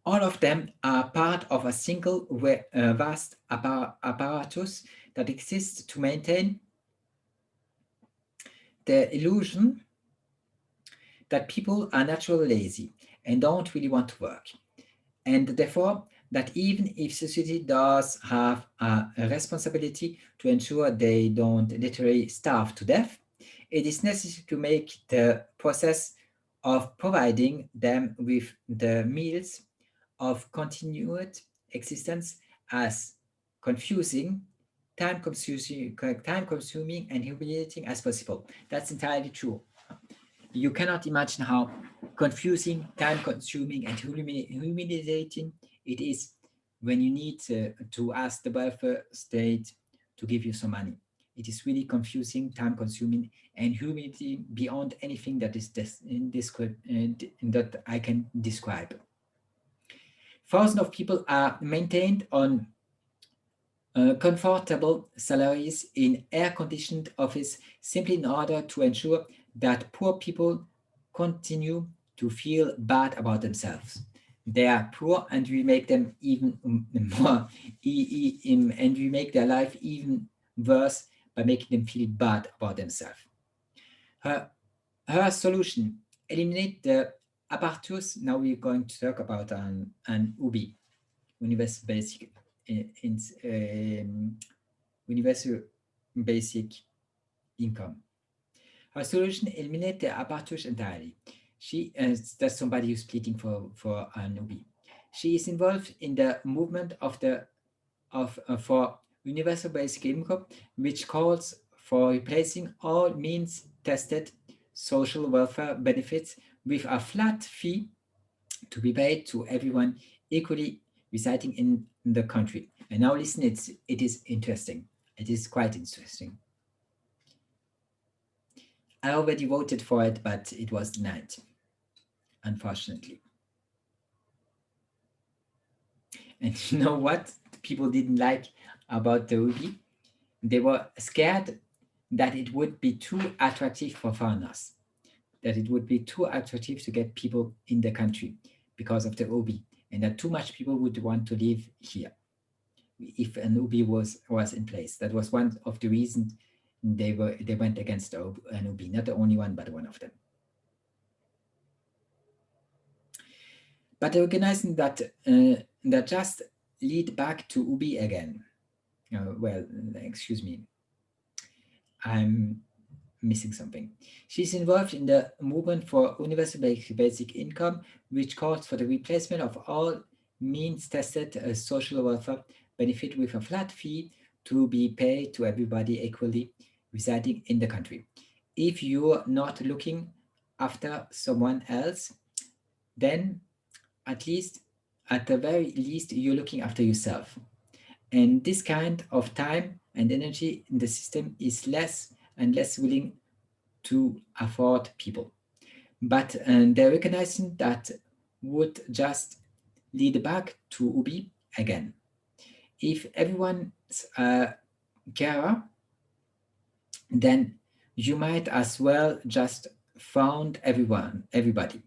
All of them are part of a single vast apparatus that exists to maintain the illusion that people are naturally lazy and don't really want to work. And therefore, that even if society does have a responsibility to ensure they don't literally starve to death, it is necessary to make the process of providing them with the meals of continued existence as confusing, time-consuming, and humiliating as possible. That's entirely true. You cannot imagine how confusing, time-consuming, and humiliating it is when you need to ask the welfare state to give you some money. It is really confusing, time-consuming, and humiliating beyond anything that is that I can describe. Thousands of people are maintained on comfortable salaries in air-conditioned office simply in order to ensure that poor people continue to feel bad about themselves. They are poor and we make them even more, and we make their life even worse by making them feel bad about themselves. Her solution, eliminate the apparatus. Now we're going to talk about an UBI, Universal Basic Universal Basic Income. Her solution, eliminate the apparatus entirely. That's somebody who's pleading for an UBI. She is involved in the movement for Universal Basic Income, which calls for replacing all means-tested social welfare benefits with a flat fee to be paid to everyone equally residing in the country. And now listen, it is interesting. It is quite interesting. I already voted for it, but it was denied, unfortunately. And you know what people didn't like about the UBI? They were scared that it would be too attractive for foreigners, that it would be too attractive to get people in the country because of the UBI, and that too much people would want to live here if an UBI was in place. That was one of the reasons they went against an UBI, not the only one, but one of them. But recognizing that just lead back to UBI again. Well, excuse me, I'm missing something. She's involved in the movement for Universal Basic Income, which calls for the replacement of all means-tested social welfare benefit with a flat fee to be paid to everybody equally residing in the country. If you're not looking after someone else, then at the very least, you're looking after yourself. And this kind of time and energy in the system is less and less willing to afford people. But they're recognizing that would just lead back to UBI again. If everyone's carer, then you might as well just found everybody,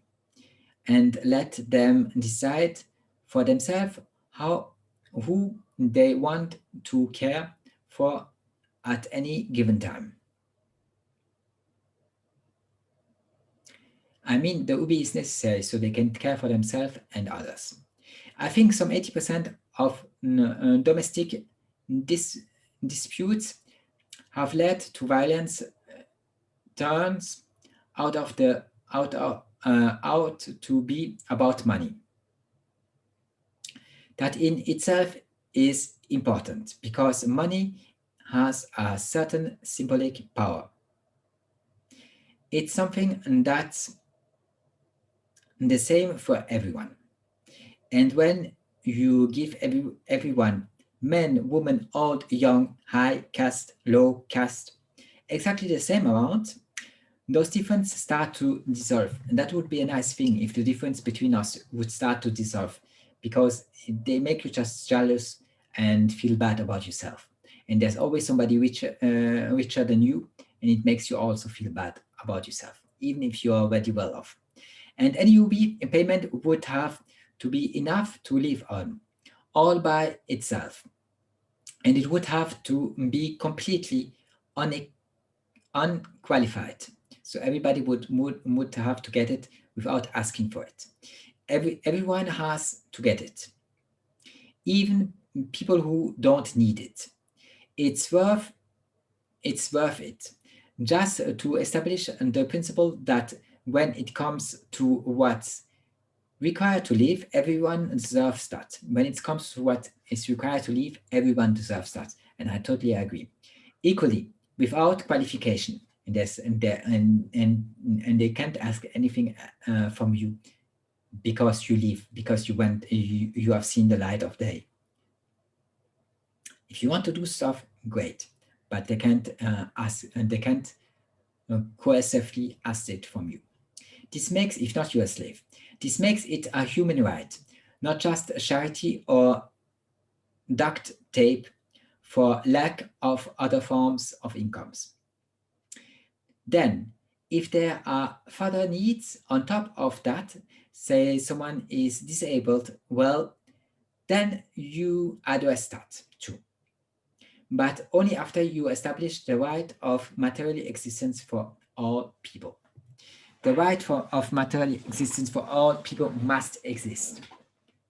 and let them decide for themselves who they want to care for at any given time. I mean, the UBI is necessary so they can care for themselves and others. I think some 80% of domestic disputes have led to violence turns out to be about money. That in itself is important because money has a certain symbolic power. It's something that's the same for everyone. And when you give everyone, men, women, old, young, high caste, low caste, exactly the same amount, those differences start to dissolve. And that would be a nice thing if the difference between us would start to dissolve, because they make you just jealous and feel bad about yourself. And there's always somebody richer than you, and it makes you also feel bad about yourself, even if you are already well off. And any UB payment would have to be enough to live on, all by itself. And it would have to be completely unqualified. So everybody would have to get it without asking for it. Everyone has to get it, even people who don't need it. It's worth it, just to establish the principle that when it comes to what's required to live, everyone deserves that. When it comes to what is required to live, everyone deserves that. And I totally agree. Equally, without qualification, and they can't ask anything from you because you live, because you have seen the light of day. If you want to do stuff, great, but they can't coercively ask it from you. This makes, if not you're a slave, this makes it a human right, not just a charity or duct tape for lack of other forms of incomes. Then, if there are further needs on top of that, say someone is disabled, well, then you address that too. But only after you establish the right of material existence for all people. The right of material existence for all people must exist.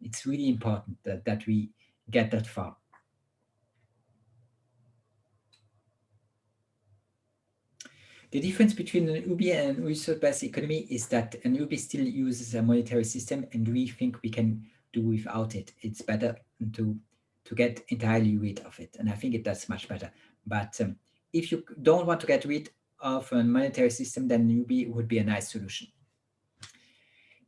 It's really important that we get that far. The difference between an UBI and an resource-based economy is that an UBI still uses a monetary system, and we think we can do without it. It's better to get entirely rid of it, and I think that's much better. But if you don't want to get rid of a monetary system, then UBI would be a nice solution.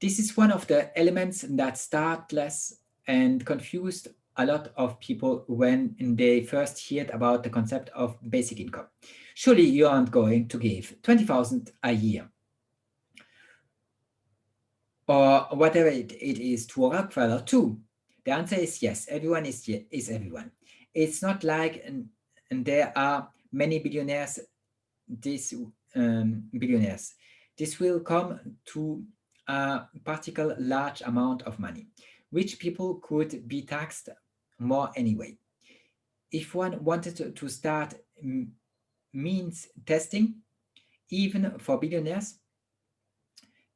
This is one of the elements that startless and confused a lot of people when they first heard about the concept of basic income. Surely you aren't going to give 20,000 a year or whatever it is to a Rockefeller too. The answer is yes, everyone is everyone. It's not like and there are many billionaires, billionaires. This will come to a particular large amount of money, which people could be taxed more anyway. If one wanted to start means testing, even for billionaires,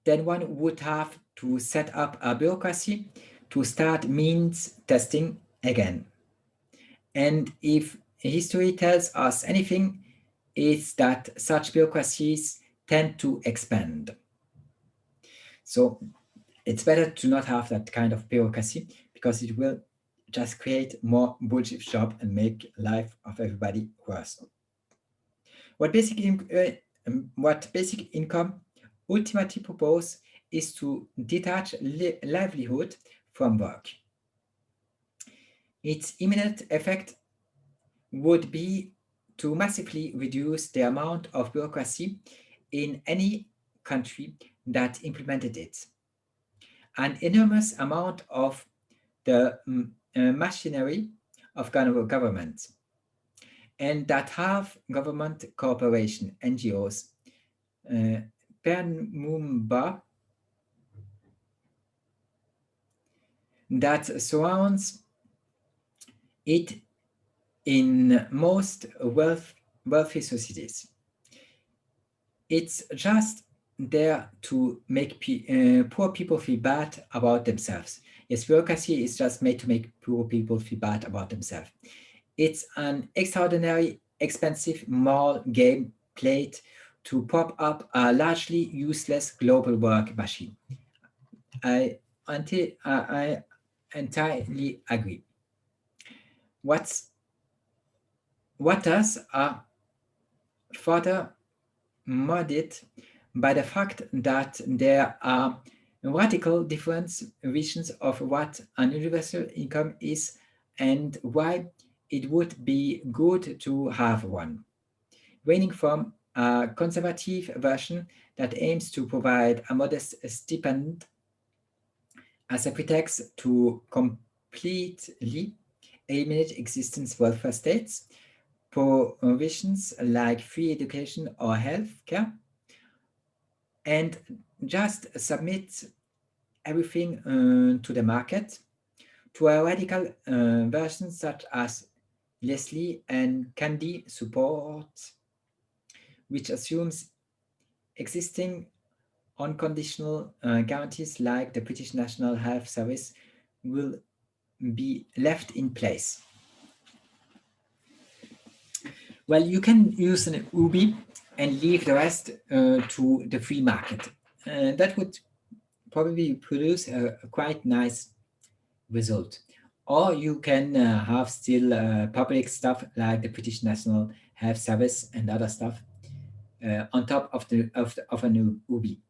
then one would have to set up a bureaucracy to start means testing again. And if history tells us anything, it's that such bureaucracies tend to expand. So it's better to not have that kind of bureaucracy, because it will just create more bullshit job and make life of everybody worse. What basic income ultimately proposes is to detach livelihood from work. Its immediate effect would be to massively reduce the amount of bureaucracy in any country that implemented it. An enormous amount of the machinery of government. and that have government cooperation, NGOs, permets that surrounds it in most wealthy societies. It's just there to make poor people feel bad about themselves. Yes, bureaucracy is just made to make poor people feel bad about themselves. It's an extraordinary, expensive moral game played to prop up a largely useless global work machine. I entirely agree. What does are further muddied by the fact that there are radical different visions of what an universal income is and why it would be good to have one, ranging from a conservative version that aims to provide a modest stipend as a pretext to completely eliminate existing welfare states, provisions like free education or health care, and just submit everything to the market, to a radical version such as Leslie and Candy support, which assumes existing unconditional guarantees like the British National Health Service will be left in place. Well, you can use an UBI and leave the rest to the free market. That would probably produce a quite nice result. Or you can have still public stuff like the British National Health Service and other stuff on top of a new UBI.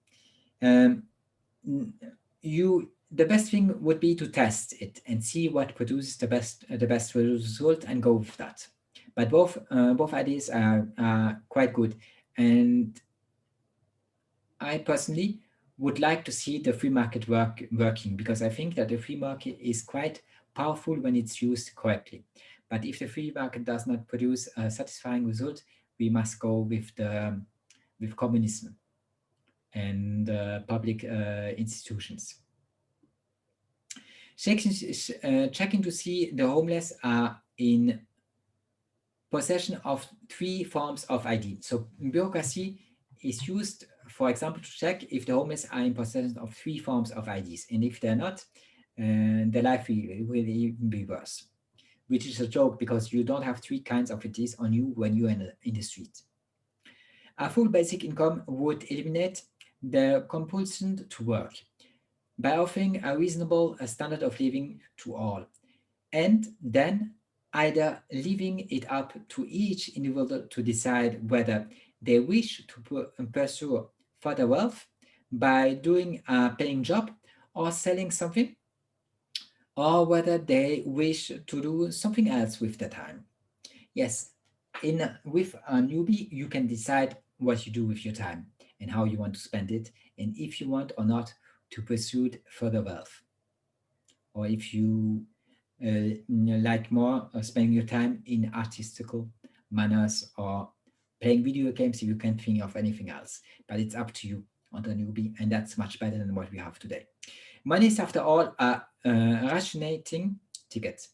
The best thing would be to test it and see what produces the best result and go with that. But both ideas are quite good, and I personally would like to see the free market working, because I think that the free market is quite powerful when it's used correctly. But if the free market does not produce a satisfying result, we must go with communism and public institutions. Checking to see the homeless are in possession of 3 forms of ID. So bureaucracy is used, for example, to check if the homeless are in possession of 3 forms of IDs. And if they're not, their life will even be worse, which is a joke because you don't have 3 kinds of IDs on you when you're in the street. A full basic income would eliminate the compulsion to work by offering a reasonable standard of living to all, and then either leaving it up to each individual to decide whether they wish to pursue further wealth by doing a paying job or selling something, or whether they wish to do something else with their time. Yes, with a newbie, you can decide what you do with your time and how you want to spend it, and if you want or not to pursue further wealth, or if you like more spending your time in artistical manners or playing video games if you can't think of anything else. But it's up to you on the newbie, and that's much better than what we have today. Money is, after all, a rationating ticket.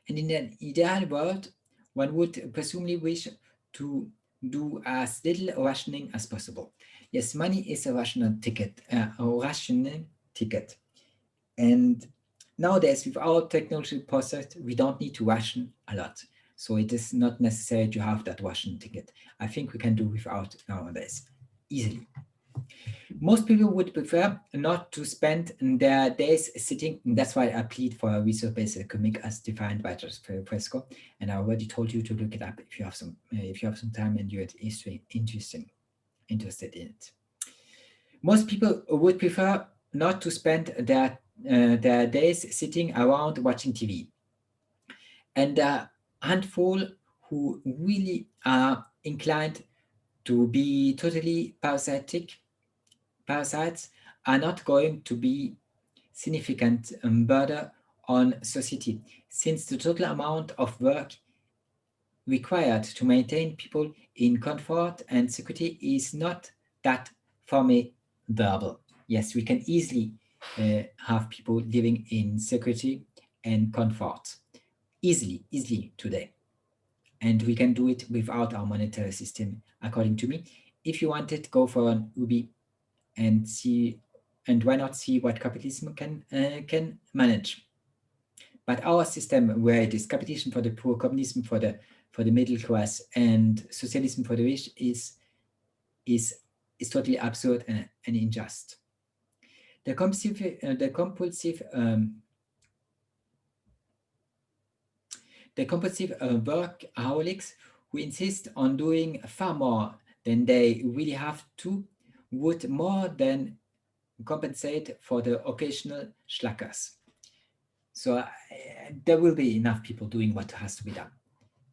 And in an ideal world, one would presumably wish to do as little rationing as possible. Yes, money is a rationing ticket. And nowadays, with our technology process, we don't need to ration a lot. So it is not necessary to have that ration ticket. I think we can do without nowadays, easily. Most people would prefer not to spend their days sitting. And that's why I plead for a research-based economic as defined by Jacque Fresco. And I already told you to look it up if you have some time and you're interested in it. Most people would prefer not to spend their days sitting around watching TV. And a handful who really are inclined to be totally parasites are not going to be significant burden on society, since the total amount of work required to maintain people in comfort and security is not that formidable. Yes, we can easily have people living in security and comfort easily today. And we can do it without our monetary system, according to me. If you want it, go for an UBI and see, and why not see what capitalism can manage. But our system, where it is capitalism for the poor, communism for the middle class, and socialism for the rich, is totally absurd and unjust. The compulsive workaholics who insist on doing far more than they really have to would more than compensate for the occasional schlackers. So there will be enough people doing what has to be done.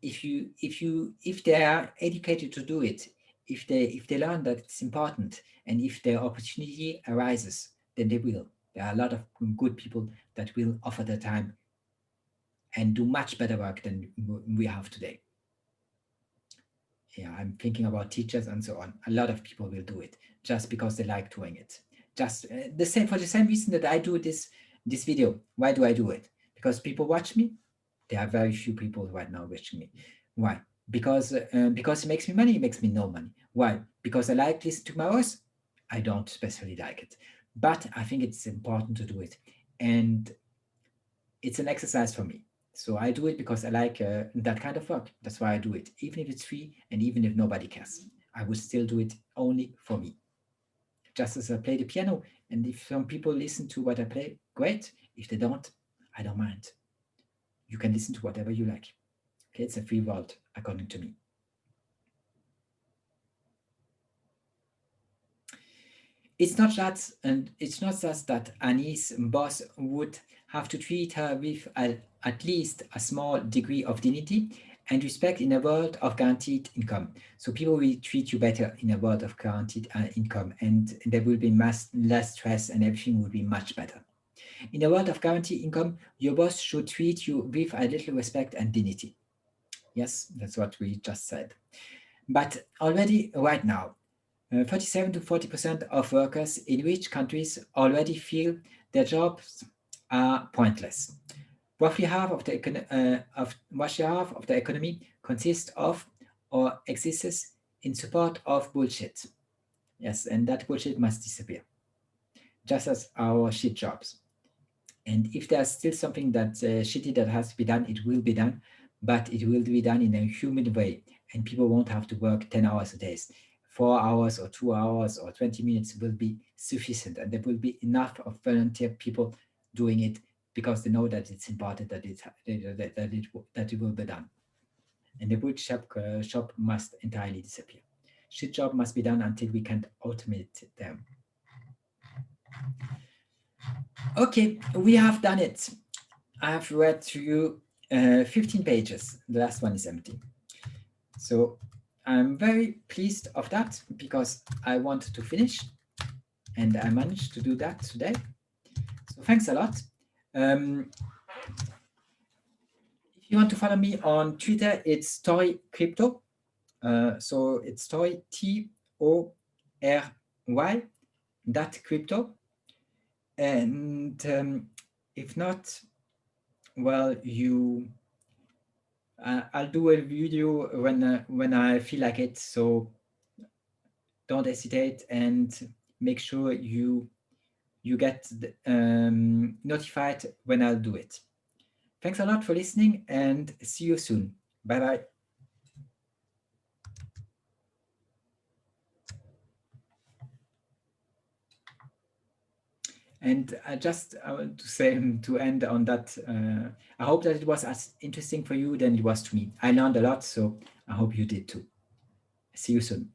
If they are educated to do it, if they learn that it's important, and if their opportunity arises, then they will. There are a lot of good people that will offer their time and do much better work than we have today. Yeah, I'm thinking about teachers and so on. A lot of people will do it just because they like doing it. Just for the same reason that I do this video. Why do I do it? Because people watch me. There are very few people right now watching me. Why? Because it makes me money. It makes me no money. Why? Because I like listening to my voice. I don't especially like it, but I think it's important to do it, and it's an exercise for me. So I do it because I like that kind of work. That's why I do it. Even if it's free and even if nobody cares, I would still do it only for me. Just as I play the piano, and if some people listen to what I play, great. If they don't, I don't mind. You can listen to whatever you like. Okay, it's a free world, according to me. It's not just that Annie's boss would have to treat her with at least a small degree of dignity and respect in a world of guaranteed income. So people will treat you better in a world of guaranteed income, and there will be less stress, and everything will be much better. In a world of guaranteed income, your boss should treat you with a little respect and dignity. Yes, that's what we just said. But already right now, 37 to 40% of workers in rich countries already feel their jobs are pointless. Roughly half of the economy consists of or exists in support of bullshit. Yes, and that bullshit must disappear, just as our shit jobs. And if there's still something that's shitty that has to be done, it will be done, but it will be done in a human way, and people won't have to work 10 hours a day. 4 hours or 2 hours or 20 minutes will be sufficient, and there will be enough of volunteer people doing it because they know that it's important that it will be done. And the wood shop must entirely disappear. Shit job must be done until we can automate them. Okay, we have done it. I have read to you 15 pages. The last one is empty. So I'm very pleased of that because I wanted to finish, and I managed to do that today. So thanks a lot. If you want to follow me on Twitter, it's Story Crypto. So it's Story TORY .crypto. And if not, well, I'll do a video when I feel like it. So don't hesitate, and make sure you get notified when I'll do it. Thanks a lot for listening, and see you soon. Bye-bye. And I want to say, to end on that, I hope that it was as interesting for you than it was to me. I learned a lot, so I hope you did too. See you soon.